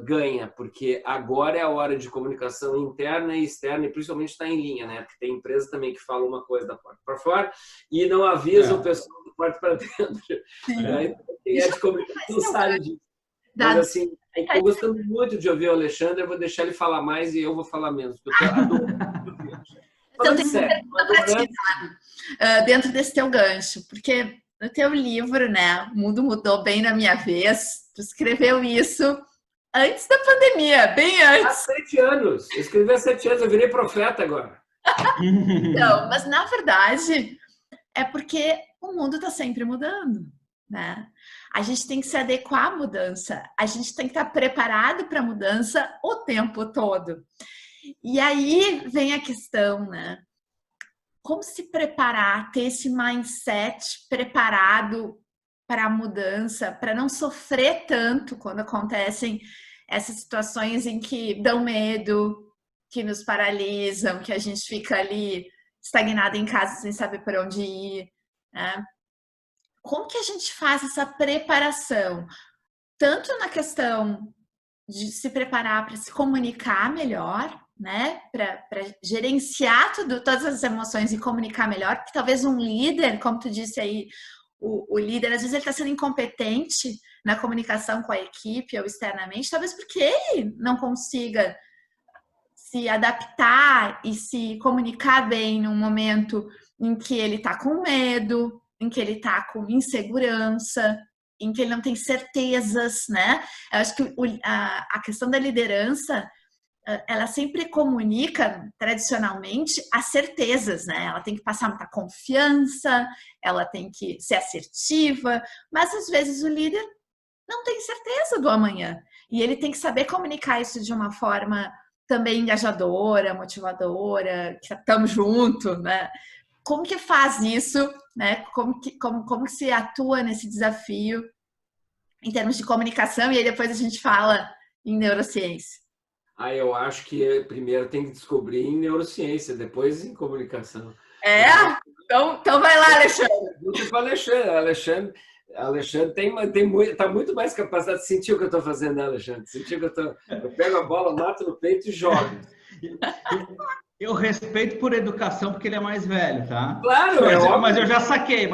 ganha, porque agora é a hora de comunicação interna e externa, e principalmente está em linha, né? Porque tem empresa também que fala uma coisa da porta para fora e não avisa o pessoal da porta para dentro. Quem é de comunicação sabe disso. Mas, assim, estou gostando muito de ouvir o Alexandre, eu vou deixar ele falar mais e eu vou falar menos, porque eu adoro. Então, tem uma pergunta para ti, dentro desse teu gancho, porque no teu livro, né, O Mundo Mudou Bem na Minha Vez, tu escreveu isso antes da pandemia, bem antes. Há 7 anos. Eu escrevi há 7 anos, eu virei profeta agora. Não, mas na verdade é porque o mundo está sempre mudando, né? A gente tem que se adequar à mudança, a gente tem que estar preparado para a mudança o tempo todo. E aí vem a questão, né? Como se preparar, ter esse mindset preparado para a mudança, para não sofrer tanto quando acontecem essas situações em que dão medo, que nos paralisam, que a gente fica ali estagnado em casa sem saber para onde ir, né? Como que a gente faz essa preparação? Tanto na questão de se preparar para se comunicar melhor, né, para gerenciar todas as emoções e comunicar melhor, porque talvez um líder, como tu disse aí, o líder, às vezes ele está sendo incompetente na comunicação com a equipe ou externamente, talvez porque ele não consiga se adaptar e se comunicar bem num momento em que ele está com medo, em que ele está com insegurança, em que ele não tem certezas, né? Eu acho que a questão da liderança, ela sempre comunica, tradicionalmente, as certezas, né? Ela tem que passar muita confiança, ela tem que ser assertiva, mas às vezes o líder não tem certeza do amanhã. E ele tem que saber comunicar isso de uma forma também engajadora, motivadora, que estamos juntos, né? Como que faz isso, né? Como que se atua nesse desafio em termos de comunicação? E aí depois a gente fala em neurociência. Eu acho que primeiro tem que descobrir em neurociência, depois em comunicação. Então vai lá, Alexandre. Muito para Alexandre tá muito mais capacitado de sentir o que eu estou fazendo, né, Alexandre? Sentir que eu pego a bola, mato no peito e jogo. Eu respeito por educação porque ele é mais velho, tá? Claro, mas eu já saquei.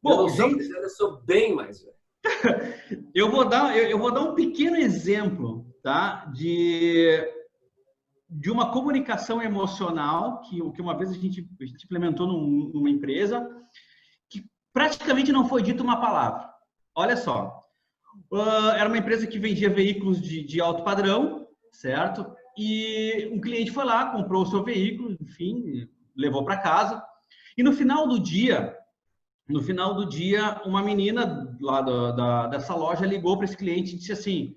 Bom, eu sou bem mais velho. Eu vou dar um pequeno exemplo, tá? De uma comunicação emocional que uma vez a gente implementou numa empresa que praticamente não foi dita uma palavra. Olha só, era uma empresa que vendia veículos de alto padrão, certo? E um cliente foi lá, comprou o seu veículo, enfim, levou para casa. E no final do dia, uma menina lá dessa loja ligou para esse cliente e disse assim: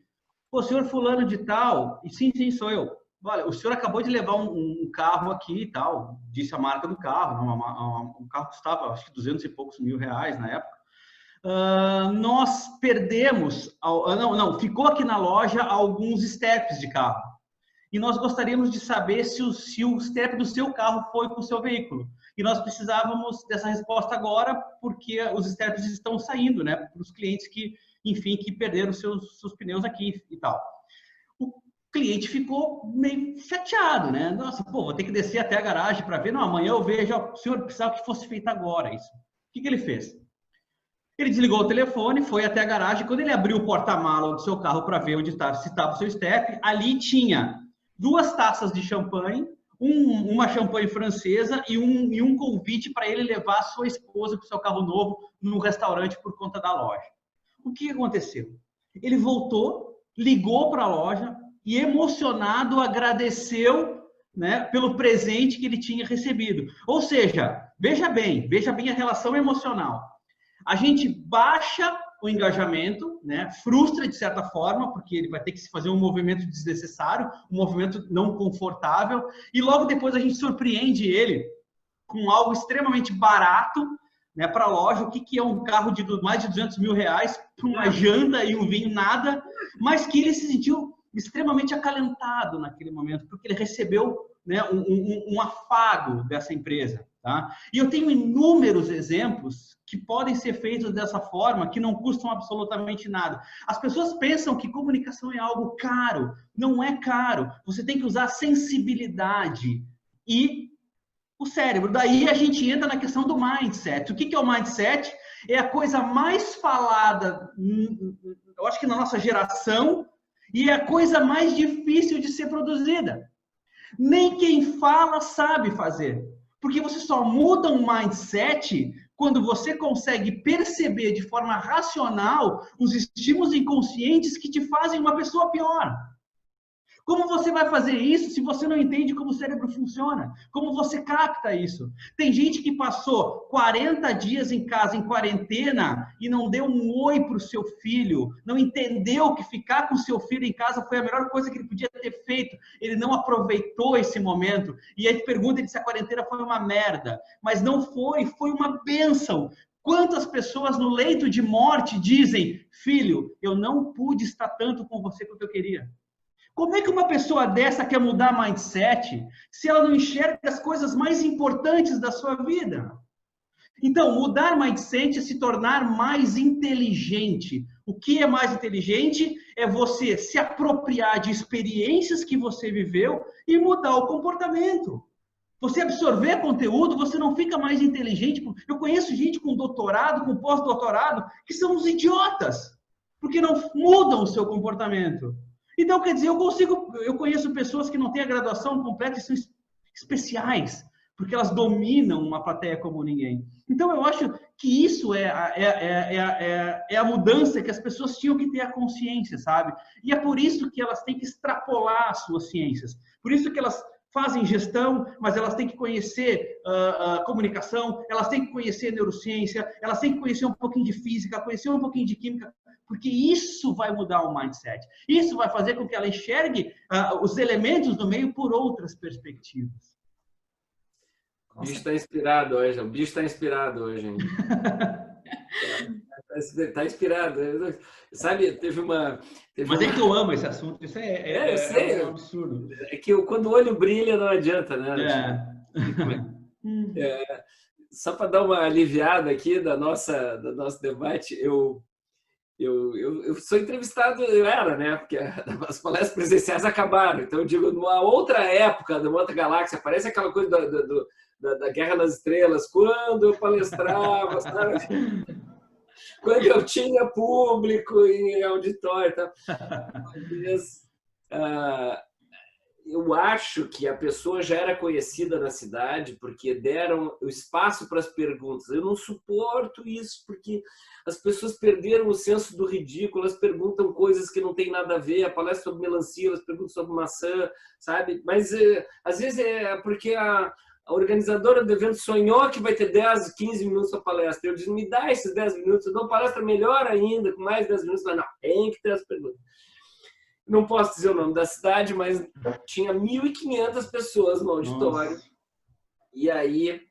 "Pô, senhor fulano de tal", e sim, sou eu. "Olha, o senhor acabou de levar um carro aqui e tal", disse a marca do carro, um carro custava acho que 200 e poucos mil reais na época. Nós perdemos, ficou aqui na loja alguns steps de carro. E nós gostaríamos de saber se o step do seu carro foi com o seu veículo. E nós precisávamos dessa resposta agora, porque os steps estão saindo, né, para os clientes que, enfim, que perderam seus pneus aqui e tal. O cliente ficou meio chateado, né? Nossa, pô, vou ter que descer até a garagem para ver. Não, amanhã eu vejo. O senhor precisava que fosse feito agora isso. O que ele fez? Ele desligou o telefone, foi até a garagem. Quando ele abriu o porta-mala do seu carro para ver onde se estava o seu step, ali tinha 2 taças de champanhe, uma champanhe francesa e um convite para ele levar a sua esposa com o seu carro novo num restaurante por conta da loja. O que aconteceu? Ele voltou, ligou para a loja e, emocionado, agradeceu, né, pelo presente que ele tinha recebido. Ou seja, veja bem a relação emocional. A gente baixa o engajamento, né? Frustra de certa forma, porque ele vai ter que fazer um movimento desnecessário, um movimento não confortável, e logo depois a gente surpreende ele com algo extremamente barato, né, para a loja. O que é um carro de mais de 200 mil reais para uma janta e um vinho, nada, mas que ele se sentiu extremamente acalentado naquele momento, porque ele recebeu, né, um afago dessa empresa. Tá? E eu tenho inúmeros exemplos que podem ser feitos dessa forma, que não custam absolutamente nada. As pessoas pensam que comunicação é algo caro. Não é caro. Você tem que usar sensibilidade e o cérebro. Daí a gente entra na questão do mindset. O que é o mindset? É a coisa mais falada, eu acho que na nossa geração, e é a coisa mais difícil de ser produzida. Nem quem fala sabe fazer. Porque você só muda um mindset quando você consegue perceber de forma racional os estímulos inconscientes que te fazem uma pessoa pior. Como você vai fazer isso se você não entende como o cérebro funciona? Como você capta isso? Tem gente que passou 40 dias em casa, em quarentena, e não deu um oi para o seu filho, não entendeu que ficar com o seu filho em casa foi a melhor coisa que ele podia ter feito. Ele não aproveitou esse momento. E aí pergunta se a quarentena foi uma merda. Mas não foi, foi uma bênção. Quantas pessoas no leito de morte dizem: filho, eu não pude estar tanto com você quanto eu queria. Como é que uma pessoa dessa quer mudar mindset se ela não enxerga as coisas mais importantes da sua vida? Então, mudar mindset é se tornar mais inteligente. O que é mais inteligente? É você se apropriar de experiências que você viveu e mudar o comportamento. Você absorver conteúdo, você não fica mais inteligente. Eu conheço gente com doutorado, com pós-doutorado, que são uns idiotas, porque não mudam o seu comportamento. Então, quer dizer, eu conheço pessoas que não têm a graduação completa e são especiais, porque elas dominam uma plateia como ninguém. Então, eu acho que isso é a mudança que as pessoas tinham que ter a consciência, sabe? E é por isso que elas têm que extrapolar as suas ciências. Por isso que elas fazem gestão, mas elas têm que conhecer comunicação, elas têm que conhecer neurociência, elas têm que conhecer um pouquinho de física, conhecer um pouquinho de química, porque isso vai mudar o mindset. Isso vai fazer com que ela enxergue os elementos do meio por outras perspectivas. O bicho está inspirado hoje. O bicho está inspirado hoje, hein? Está inspirado. Sabe, Mas é que eu amo esse assunto. Isso eu sei. É um absurdo. É que quando o olho brilha, não adianta, né? Só para dar uma aliviada aqui do nosso debate, eu sou entrevistado, né? Porque as palestras presenciais acabaram. Então, eu digo, numa outra época, numa outra galáxia, parece aquela coisa da Guerra nas Estrelas, quando eu palestrava, sabe? Quando eu tinha público em auditório. Tá? Mas, eu acho que a pessoa já era conhecida na cidade porque deram o espaço para as perguntas. Eu não suporto isso porque as pessoas perderam o senso do ridículo, elas perguntam coisas que não tem nada a ver, a palestra sobre melancia, elas perguntam sobre maçã, sabe? Mas às vezes é porque a organizadora do evento sonhou que vai ter 10, 15 minutos para palestra. Eu disse, me dá esses 10 minutos, eu dou palestra melhor ainda, com mais 10 minutos. Mas não, tem que ter as perguntas. Não posso dizer o nome da cidade, mas tinha 1.500 pessoas no auditório. Nossa. E aí,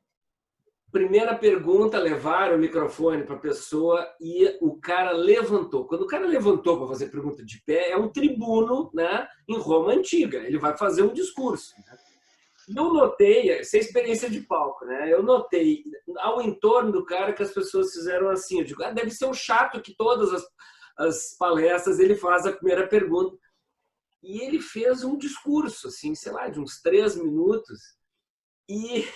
primeira pergunta, levaram o microfone para a pessoa e o cara levantou. Quando o cara levantou para fazer pergunta de pé, é um tribuno, né, em Roma Antiga. Ele vai fazer um discurso. Eu notei, essa é a experiência de palco, né? Eu notei ao entorno do cara que as pessoas fizeram assim. Eu digo, deve ser um chato que todas as palestras ele faz a primeira pergunta. E ele fez um discurso, assim, sei lá, de uns 3 minutos. E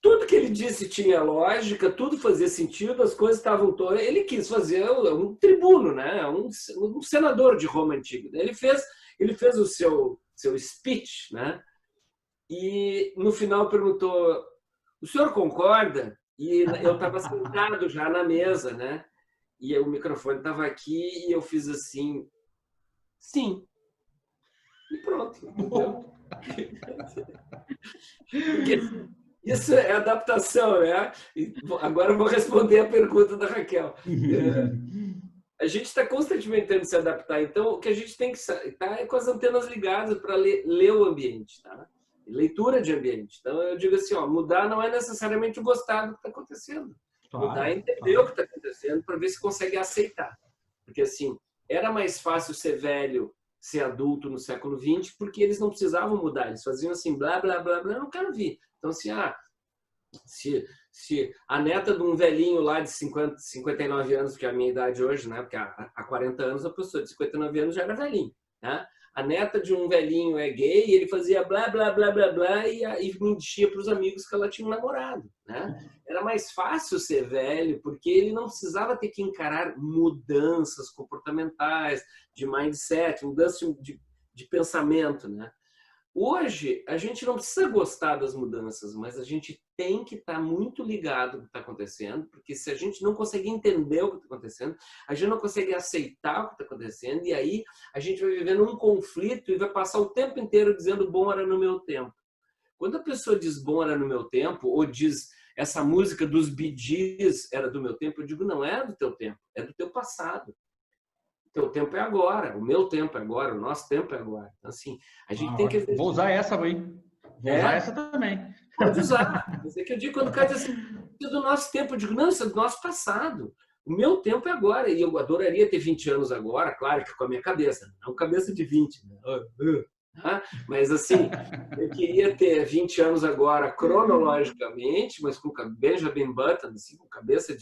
tudo que ele disse tinha lógica, tudo fazia sentido, as coisas estavam todas. Ele quis fazer um tribuno, né? Um senador de Roma Antiga. Ele fez o seu speech, né? E no final perguntou, o senhor concorda? E eu estava sentado já na mesa, né? E o microfone estava aqui e eu fiz assim, sim. E pronto. Entendeu? Porque isso é adaptação, né? E agora eu vou responder a pergunta da Raquel. A gente está constantemente tentando se adaptar. Então, o que a gente tem que estar é com as antenas ligadas para ler o ambiente, tá? Leitura de ambiente. Então, eu digo assim, mudar não é necessariamente gostar do que está acontecendo. Claro, mudar é entender o que está acontecendo para ver se consegue aceitar. Porque, assim, era mais fácil ser velho, ser adulto no século XX, porque eles não precisavam mudar. Eles faziam assim, blá, blá, blá, blá, eu não quero vir. Então, assim, se a neta de um velhinho lá de 59 anos, que é a minha idade hoje, né? Porque há 40 anos a pessoa de 59 anos já era velhinho, né? A neta de um velhinho é gay e ele fazia blá, blá, blá, blá, blá e mentia para os amigos que ela tinha um namorado, né? Era mais fácil ser velho porque ele não precisava ter que encarar mudanças comportamentais, de mindset, mudança de pensamento, né? Hoje, a gente não precisa gostar das mudanças, mas a gente tem que estar muito ligado no que está acontecendo, porque se a gente não consegue entender o que está acontecendo, a gente não consegue aceitar o que está acontecendo, e aí a gente vai vivendo um conflito e vai passar o tempo inteiro dizendo bom era no meu tempo. Quando a pessoa diz bom era no meu tempo, ou diz essa música dos Bee Gees era do meu tempo, eu digo não é do teu tempo, é do teu passado. Teu tempo é agora, o meu tempo é agora, o nosso tempo é agora. Então, assim, a gente tem que... Vou usar essa, hein? Vou usar essa também. Pode usar. Mas é que eu digo, quando o cara diz assim, isso é do nosso tempo, eu digo, não, isso é do nosso passado. O meu tempo é agora. E eu adoraria ter 20 anos agora, claro que com a minha cabeça. Não cabeça de 20. Né? Tá? Mas assim, eu queria ter 20 anos agora, cronologicamente, mas com Benjamin Button, assim, com cabeça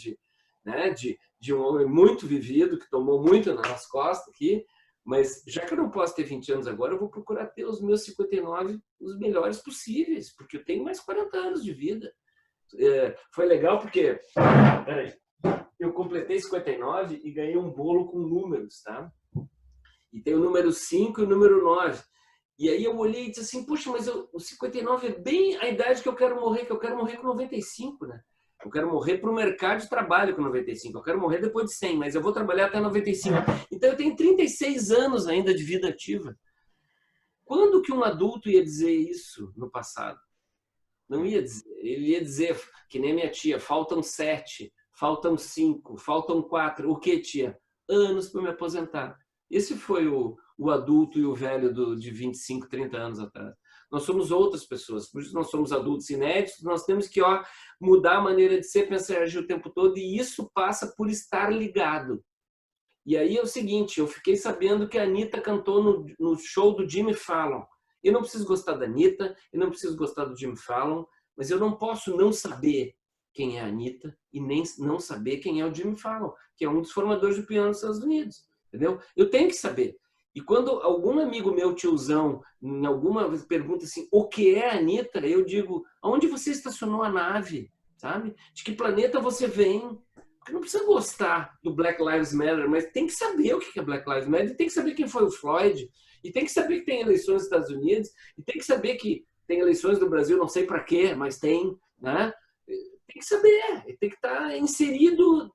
né, de um homem muito vivido, que tomou muito nas costas aqui, mas já que eu não posso ter 20 anos agora, eu vou procurar ter os meus 59 os melhores possíveis, porque eu tenho mais 40 anos de vida. Foi legal porque eu completei 59 e ganhei um bolo com números, tá? E tem o número 5 e o número 9. E aí eu olhei e disse assim, puxa, mas o 59 é bem a idade que eu quero morrer com 95, né? Eu quero morrer para o mercado de trabalho com 95. Eu quero morrer depois de 100, mas eu vou trabalhar até 95. Então eu tenho 36 anos ainda de vida ativa. Quando que um adulto ia dizer isso no passado? Não ia dizer. Ele ia dizer, que nem minha tia, faltam 7, faltam 5, faltam 4. O que, tia? Anos para me aposentar. Esse foi o adulto e o velho de 25, 30 anos atrás. Nós somos outras pessoas, por isso nós somos adultos inéditos, nós temos que mudar a maneira de ser, pensar e agir o tempo todo, e isso passa por estar ligado. E aí é o seguinte, eu fiquei sabendo que a Anitta cantou no show do Jimmy Fallon. Eu não preciso gostar da Anitta, eu não preciso gostar do Jimmy Fallon, mas eu não posso não saber quem é a Anitta e nem não saber quem é o Jimmy Fallon, que é um dos formadores do piano nos Estados Unidos. Entendeu? Eu tenho que saber. E quando algum amigo meu, tiozão, em alguma vez pergunta assim, o que é a Anitta? Eu digo, aonde você estacionou a nave? Sabe? De que planeta você vem? Porque não precisa gostar do Black Lives Matter, mas tem que saber o que é Black Lives Matter, e tem que saber quem foi o Floyd, e tem que saber que tem eleições nos Estados Unidos, e tem que saber que tem eleições no Brasil, não sei para quê, mas tem, né? Tem que saber, tem que estar inserido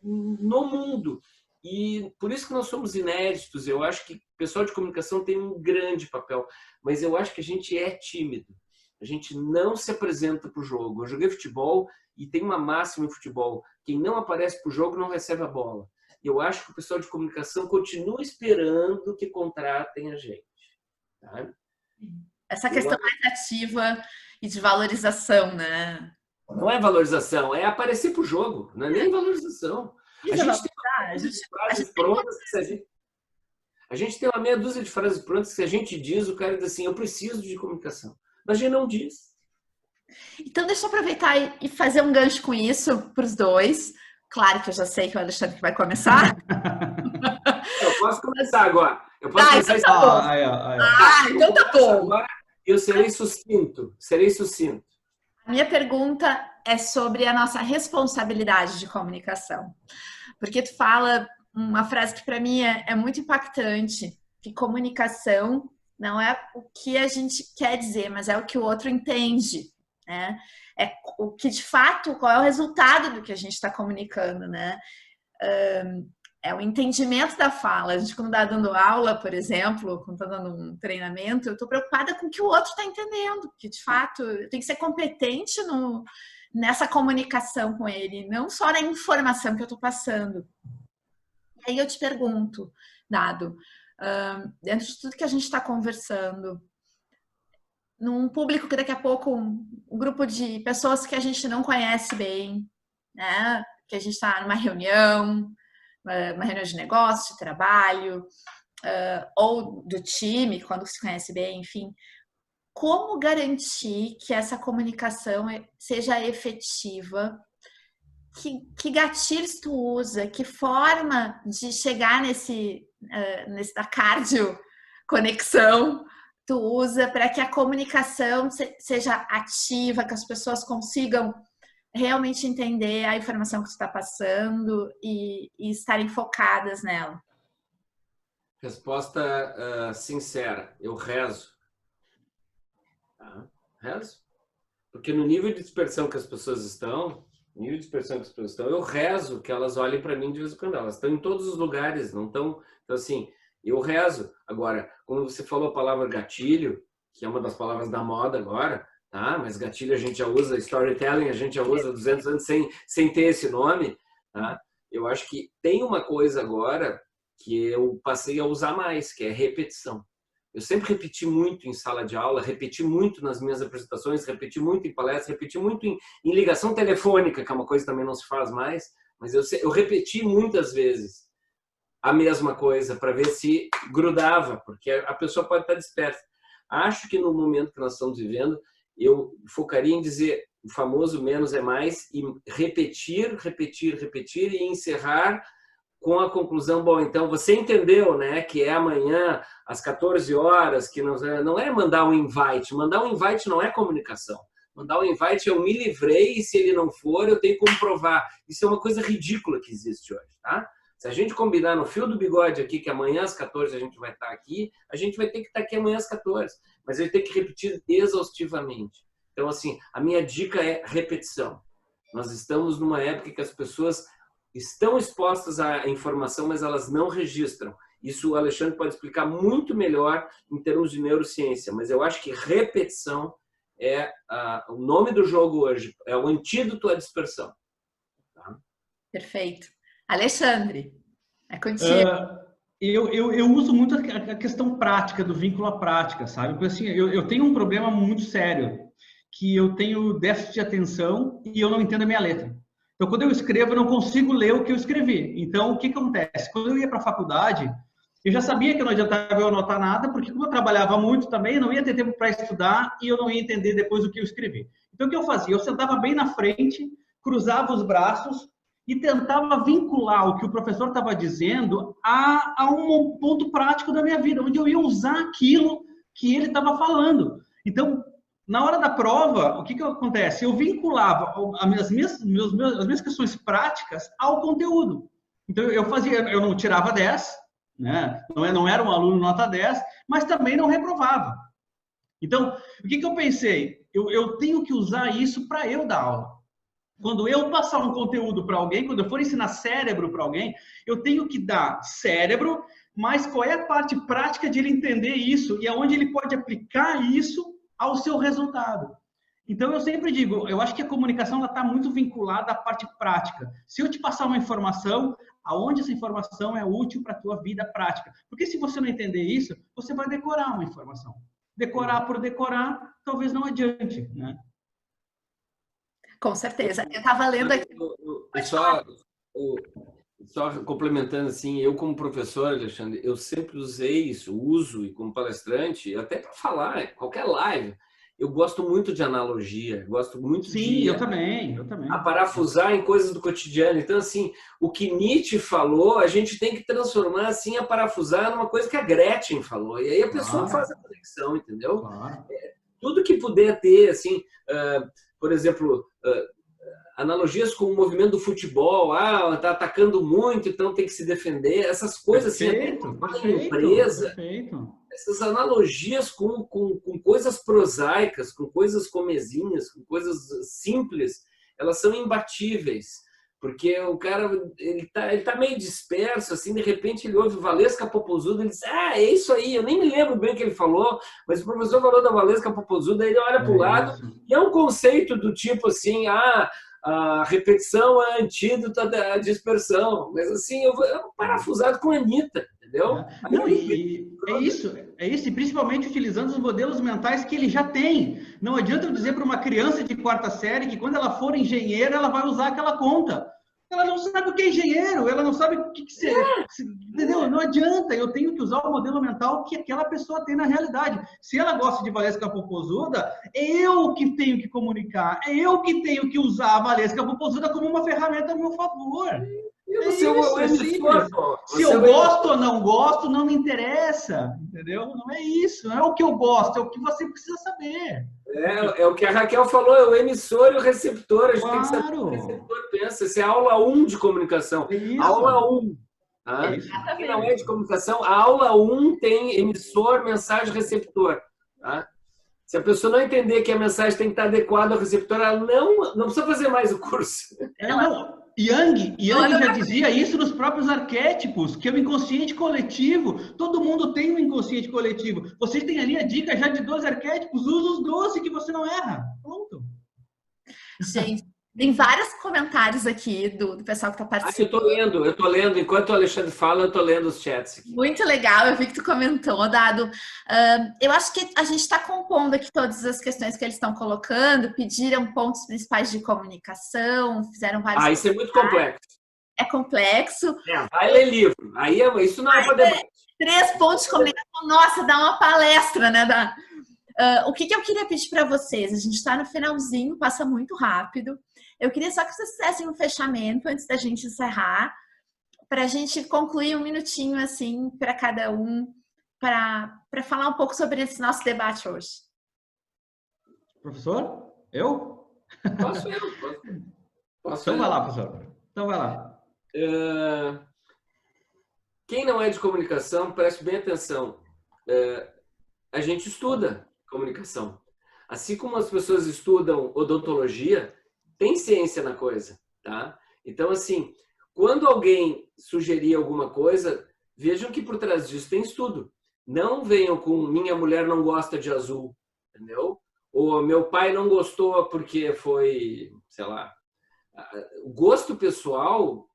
no mundo. E por isso que nós somos inéditos. Eu acho que o pessoal de comunicação tem um grande papel, mas eu acho que a gente é tímido. A gente não se apresenta para o jogo. Eu joguei futebol e tem uma máxima em futebol: quem não aparece para o jogo não recebe a bola. E eu acho que o pessoal de comunicação continua esperando que contratem a gente. Tá? Essa questão mais ativa e de valorização, né? Não é valorização, é aparecer para o jogo. Não é nem valorização. A gente tem uma dúzia de frases prontas que a gente tem uma meia dúzia de frases prontas que se a gente diz, o cara diz assim, eu preciso de comunicação. Mas a gente não diz. Então deixa eu aproveitar e fazer um gancho com isso para os dois. Claro que eu já sei que o Alexandre que vai começar. Eu posso começar agora. Eu posso começar então tá bom. Então tá bom. Agora eu serei sucinto. A minha pergunta é sobre a nossa responsabilidade de comunicação. Porque tu fala uma frase que para mim é muito impactante, que comunicação não é o que a gente quer dizer, mas é o que o outro entende, né? É o que de fato, qual é o resultado do que a gente está comunicando, né? É o entendimento da fala. A gente, quando está dando aula, por exemplo, quando está dando um treinamento, eu estou preocupada com o que o outro está entendendo, porque de fato eu tenho que ser competente nessa comunicação com ele, não só na informação que eu estou passando. E aí eu te pergunto, Dado, dentro de tudo que a gente está conversando, num público que daqui a pouco, um grupo de pessoas que a gente não conhece bem, né? Que a gente está numa reunião de negócio, de trabalho, ou do time, quando se conhece bem, enfim. Como garantir que essa comunicação seja efetiva? Que gatilhos tu usa? Que forma de chegar nesse da cardio conexão tu usa para que a comunicação seja ativa, que as pessoas consigam realmente entender a informação que tu está passando e estarem focadas nela? Resposta sincera. Eu rezo. Tá? Rezo. Porque no nível de dispersão que as pessoas estão, eu rezo que elas olhem para mim de vez em quando. Elas estão em todos os lugares, não estão... Então, assim, eu rezo. Agora, quando você falou a palavra gatilho, que é uma das palavras da moda agora, tá? Mas gatilho a gente já usa, storytelling a gente já usa há 200 anos sem ter esse nome, tá? Eu acho que tem uma coisa agora que eu passei a usar mais, que é repetição. Eu sempre repeti muito em sala de aula, repeti muito nas minhas apresentações, repeti muito em palestras, repeti muito em ligação telefônica, que é uma coisa que também não se faz mais, mas eu repeti muitas vezes a mesma coisa para ver se grudava, porque a pessoa pode estar desperta. Acho que no momento que nós estamos vivendo, eu focaria em dizer o famoso menos é mais e repetir, repetir, repetir e encerrar com a conclusão, bom, então você entendeu, né, que é amanhã às 14 horas, que não é mandar um invite não é comunicação. Mandar um invite eu me livrei e se ele não for, eu tenho como provar. Isso é uma coisa ridícula que existe hoje, tá? Se a gente combinar no fio do bigode aqui que amanhã às 14 a gente vai estar aqui, a gente vai ter que estar aqui amanhã às 14. Mas ele tem que repetir exaustivamente. Então, assim, a minha dica é repetição. Nós estamos numa época que as pessoas estão expostas à informação, mas elas não registram. Isso o Alexandre pode explicar muito melhor em termos de neurociência, mas eu acho que repetição é o nome do jogo hoje, é o antídoto à dispersão. Tá? Perfeito. Alexandre, é contigo. Eu uso muito a questão prática, do vínculo à prática, sabe? Porque assim, eu tenho um problema muito sério, que eu tenho déficit de atenção e eu não entendo a minha letra. Então, quando eu escrevo, eu não consigo ler o que eu escrevi. Então, o que acontece? Quando eu ia para a faculdade, eu já sabia que não adiantava eu anotar nada, porque como eu trabalhava muito também, eu não ia ter tempo para estudar e eu não ia entender depois o que eu escrevi. Então, o que eu fazia? Eu sentava bem na frente, cruzava os braços e tentava vincular o que o professor estava dizendo a um ponto prático da minha vida, onde eu ia usar aquilo que ele estava falando. Então, na hora da prova, o que acontece? Eu vinculava as minhas questões práticas ao conteúdo. Então, eu não tirava 10, né? Não era um aluno nota 10, mas também não reprovava. Então, o que eu pensei? Eu tenho que usar isso para eu dar aula. Quando eu passar um conteúdo para alguém, quando eu for ensinar cérebro para alguém, eu tenho que dar cérebro, mas qual é a parte prática de ele entender isso e aonde ele pode aplicar isso ao seu resultado. Então, eu sempre digo, eu acho que a comunicação está muito vinculada à parte prática. Se eu te passar uma informação, aonde essa informação é útil para a tua vida prática? Porque se você não entender isso, você vai decorar uma informação. Decorar por decorar, talvez não adiante, né? Com certeza. Eu estava lendo aqui. Só complementando assim, eu como professor, Alexandre, eu sempre usei isso, uso e como palestrante, até para falar, qualquer live, eu gosto muito de analogia, gosto muito de... eu também. Parafusar em coisas do cotidiano. Então, assim, o que Nietzsche falou, a gente tem que transformar, assim, a parafusar numa coisa que a Gretchen falou. E aí a pessoa faz a conexão, entendeu? Tudo que puder ter, assim, por exemplo... analogias com o movimento do futebol, tá atacando muito, então tem que se defender, essas coisas perfeito, assim, empresa, essas analogias com coisas prosaicas, com coisas comezinhas, com coisas simples, elas são imbatíveis, porque o cara, ele tá meio disperso, assim, de repente ele ouve Valesca Popozuda, ele diz, é isso aí, eu nem me lembro bem o que ele falou, mas o professor falou da Valesca Popozuda, aí ele olha para o lado, e é um conceito do tipo assim, a repetição é antídoto à dispersão. Mas assim, eu parafusado com a Anitta, entendeu? Não, é isso, e principalmente utilizando os modelos mentais que ele já tem. Não adianta eu dizer para uma criança de 4ª série que quando ela for engenheira, ela vai usar aquela conta. Ela não sabe o que é engenheiro, ela não sabe o que entendeu? Não adianta, eu tenho que usar o modelo mental que aquela pessoa tem na realidade. Se ela gosta de Valesca Popozuda, é eu que tenho que comunicar, é eu que tenho que usar a Valesca Popozuda como uma ferramenta a meu favor. Se eu gosto ou não gosto, não me interessa, entendeu? Não é isso, não é o que eu gosto, é o que você precisa saber. É o que a Raquel falou, é o emissor e o receptor. A gente tem que saber o que o receptor pensa. Isso é aula 1 de comunicação. Aula 1. Tá? Que não é de comunicação, a aula 1 tem emissor, mensagem, receptor. Tá? Se a pessoa não entender que a mensagem tem que estar adequada ao receptor, ela não precisa fazer mais o curso. Jung já dizia isso nos próprios arquétipos, que é o inconsciente coletivo. Todo mundo tem um inconsciente coletivo. Vocês têm ali a dica já de 12 arquétipos, usa os 12 que você não erra. Pronto. Gente, tem vários comentários aqui do pessoal que está participando. Eu tô lendo. Enquanto o Alexandre fala, eu tô lendo os chats aqui. Muito legal, eu vi que tu comentou, Dado. Eu acho que a gente está compondo aqui todas as questões que eles estão colocando, pediram pontos principais de comunicação, fizeram vários... Isso é muito complexo. É complexo. Vai ler livro. Aí isso não é para debate. 3 pontos de comunicação, nossa, dá uma palestra, né? O que eu queria pedir para vocês? A gente está no finalzinho, passa muito rápido. Eu queria só que vocês fizessem um fechamento antes da gente encerrar, para a gente concluir um minutinho assim para cada um, para falar um pouco sobre esse nosso debate hoje. Professor? Eu? Posso. Então vai lá, professor. Então vai lá. Quem não é de comunicação, preste bem atenção. A gente estuda comunicação. Assim como as pessoas estudam odontologia, tem ciência na coisa, tá? Então, assim, quando alguém sugerir alguma coisa, vejam que por trás disso tem estudo. Não venham com minha mulher não gosta de azul, entendeu? Ou meu pai não gostou porque foi, sei lá. O gosto pessoal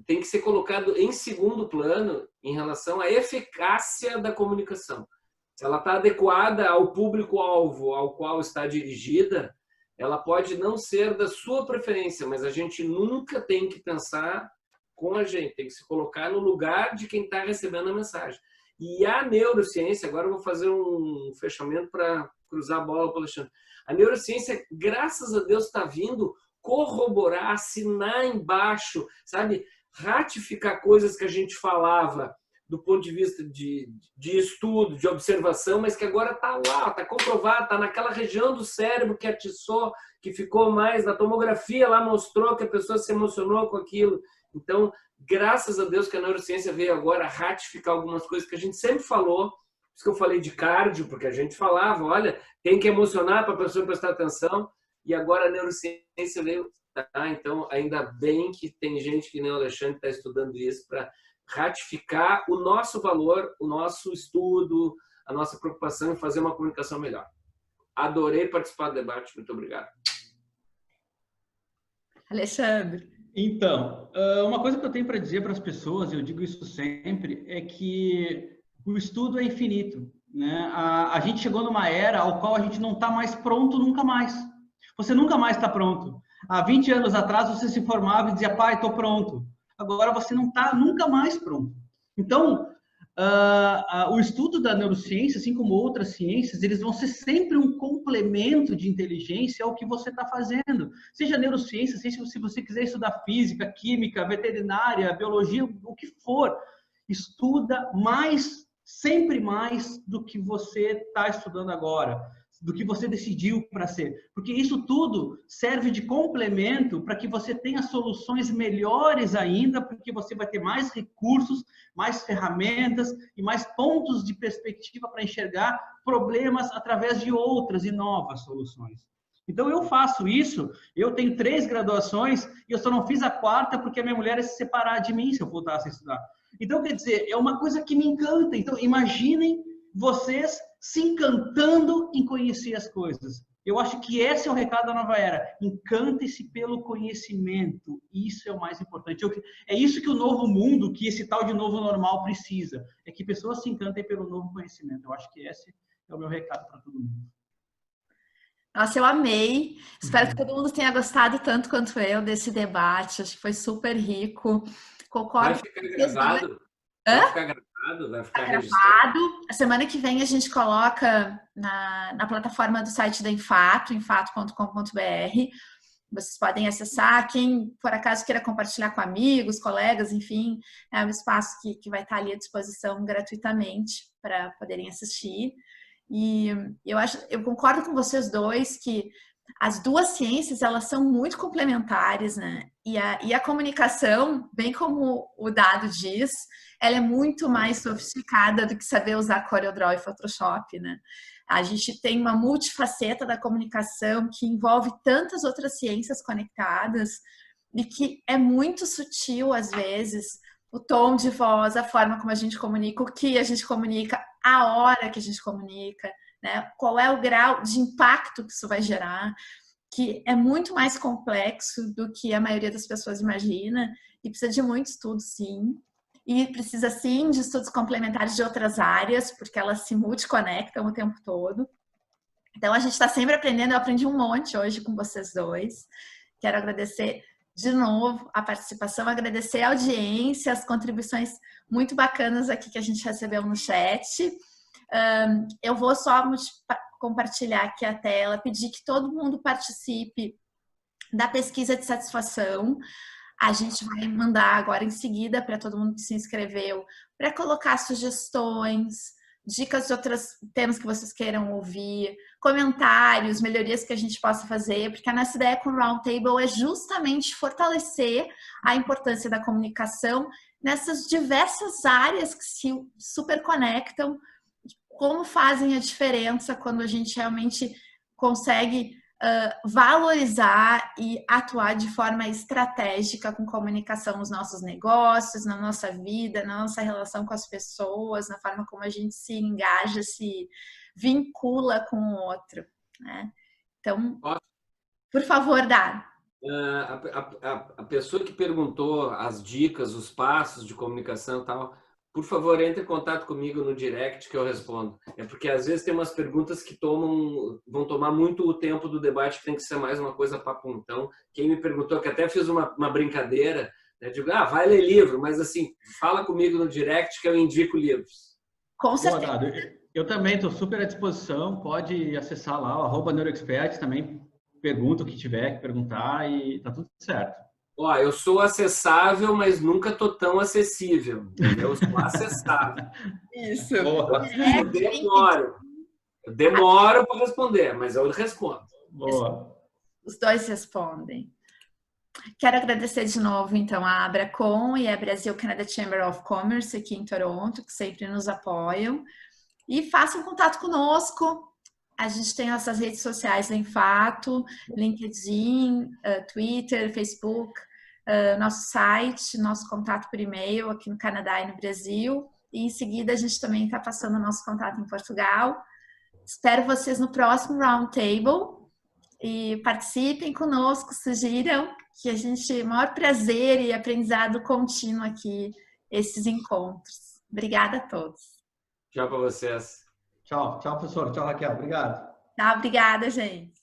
tem que ser colocado em segundo plano em relação à eficácia da comunicação. Se ela está adequada ao público-alvo ao qual está dirigida, ela pode não ser da sua preferência, mas a gente nunca tem que pensar com a gente, tem que se colocar no lugar de quem está recebendo a mensagem. E a neurociência, agora eu vou fazer um fechamento para cruzar a bola para o Alexandre. A neurociência, graças a Deus, está vindo corroborar, assinar embaixo, sabe? Ratificar coisas que a gente falava do ponto de vista de estudo, de observação, mas que agora está lá, está comprovado, está naquela região do cérebro que atiçou, que ficou mais, na tomografia lá mostrou que a pessoa se emocionou com aquilo. Então, graças a Deus que a neurociência veio agora ratificar algumas coisas que a gente sempre falou, por isso que eu falei de cardio, porque a gente falava, olha, tem que emocionar para a pessoa prestar atenção, e agora a neurociência veio, tá? Então, ainda bem que tem gente que nem o Alexandre está estudando isso para ratificar o nosso valor, o nosso estudo, a nossa preocupação em fazer uma comunicação melhor. Adorei participar do debate. Muito obrigado. Alexandre. Então, uma coisa que eu tenho para dizer para as pessoas, eu digo isso sempre, é que o estudo é infinito, né? A gente chegou numa era ao qual a gente não está mais pronto nunca mais. Você nunca mais está pronto. Há 20 anos atrás você se formava e dizia, pai, estou pronto. Agora você não está nunca mais pronto. Então, o estudo da neurociência, assim como outras ciências, eles vão ser sempre um complemento de inteligência ao que você está fazendo. Seja neurociência, seja se você quiser estudar física, química, veterinária, biologia, o que for. Estuda mais, sempre mais do que você está estudando agora, do que você decidiu para ser. Porque isso tudo serve de complemento para que você tenha soluções melhores ainda, porque você vai ter mais recursos, mais ferramentas e mais pontos de perspectiva para enxergar problemas através de outras e novas soluções. Então, eu faço isso, eu tenho 3 graduações e eu só não fiz a 4ª porque a minha mulher ia se separar de mim se eu voltasse a estudar. Então, quer dizer, é uma coisa que me encanta. Então, imaginem vocês se encantando em conhecer as coisas. Eu acho que esse é o recado da nova era. Encante-se pelo conhecimento. Isso é o mais importante. É isso que o novo mundo, que esse tal de novo normal precisa. É que pessoas se encantem pelo novo conhecimento. Eu acho que esse é o meu recado para todo mundo. Nossa, eu amei. Espero que todo mundo tenha gostado tanto quanto eu desse debate. Acho que foi super rico. Concordo. Vai ficar gravado? Vai ficar gravado? Vai ficar registrado? A semana que vem a gente coloca na plataforma do site da Infato, infato.com.br. Vocês podem acessar. Quem, por acaso, queira compartilhar com amigos, colegas, enfim, é um espaço que vai estar ali à disposição gratuitamente para poderem assistir. E eu concordo com vocês dois que as duas ciências, elas são muito complementares, né? E a comunicação, bem como o dado diz, ela é muito mais sofisticada do que saber usar CorelDRAW e Photoshop, né? A gente tem uma multifaceta da comunicação que envolve tantas outras ciências conectadas e que é muito sutil, às vezes, o tom de voz, a forma como a gente comunica, o que a gente comunica, a hora que a gente comunica, né? Qual é o grau de impacto que isso vai gerar, que é muito mais complexo do que a maioria das pessoas imagina e precisa de muito estudo, sim. E precisa, sim, de estudos complementares de outras áreas, porque elas se multiconectam o tempo todo. Então, a gente está sempre aprendendo. Eu aprendi um monte hoje com vocês dois. Quero agradecer de novo a participação, agradecer a audiência, as contribuições muito bacanas aqui que a gente recebeu no chat. Eu vou só compartilhar aqui a tela, pedir que todo mundo participe da pesquisa de satisfação. A gente vai mandar agora em seguida para todo mundo que se inscreveu, para colocar sugestões, dicas de outros temas que vocês queiram ouvir, comentários, melhorias que a gente possa fazer, porque a nossa ideia com o Roundtable é justamente fortalecer a importância da comunicação nessas diversas áreas que se super conectam, como fazem a diferença quando a gente realmente consegue valorizar e atuar de forma estratégica com comunicação nos nossos negócios, na nossa vida, na nossa relação com as pessoas, na forma como a gente se engaja, se vincula com o outro, né? Então, por favor, Dado. A pessoa que perguntou as dicas, os passos de comunicação e tal, por favor, entre em contato comigo no direct que eu respondo. É porque às vezes tem umas perguntas que vão tomar muito o tempo do debate, que tem que ser mais uma coisa papo. Então, quem me perguntou, que até fiz uma brincadeira, né, digo, vai ler livro, mas assim, fala comigo no direct que eu indico livros. Com certeza. Boa, Dado. Eu também estou super à disposição, pode acessar lá, o @neuroexpert, também pergunta o que tiver que perguntar e tá tudo certo. Eu sou acessável, mas nunca tô tão acessível. Eu sou acessável. Isso. Eu demoro para responder, mas eu respondo. Boa. Os dois respondem. Quero agradecer de novo, então, a Abracom e a Brasil Canada Chamber of Commerce aqui em Toronto, que sempre nos apoiam. E façam contato conosco. A gente tem nossas redes sociais em Fato, LinkedIn, Twitter, Facebook, nosso site, nosso contato por e-mail aqui no Canadá e no Brasil. E em seguida a gente também está passando o nosso contato em Portugal. Espero vocês no próximo Roundtable e participem conosco, sugiram, que a gente, maior prazer e aprendizado contínuo aqui, esses encontros. Obrigada a todos. Tchau para vocês. Tchau, professor. Tchau, Raquel. Obrigado. Tá, obrigada, gente.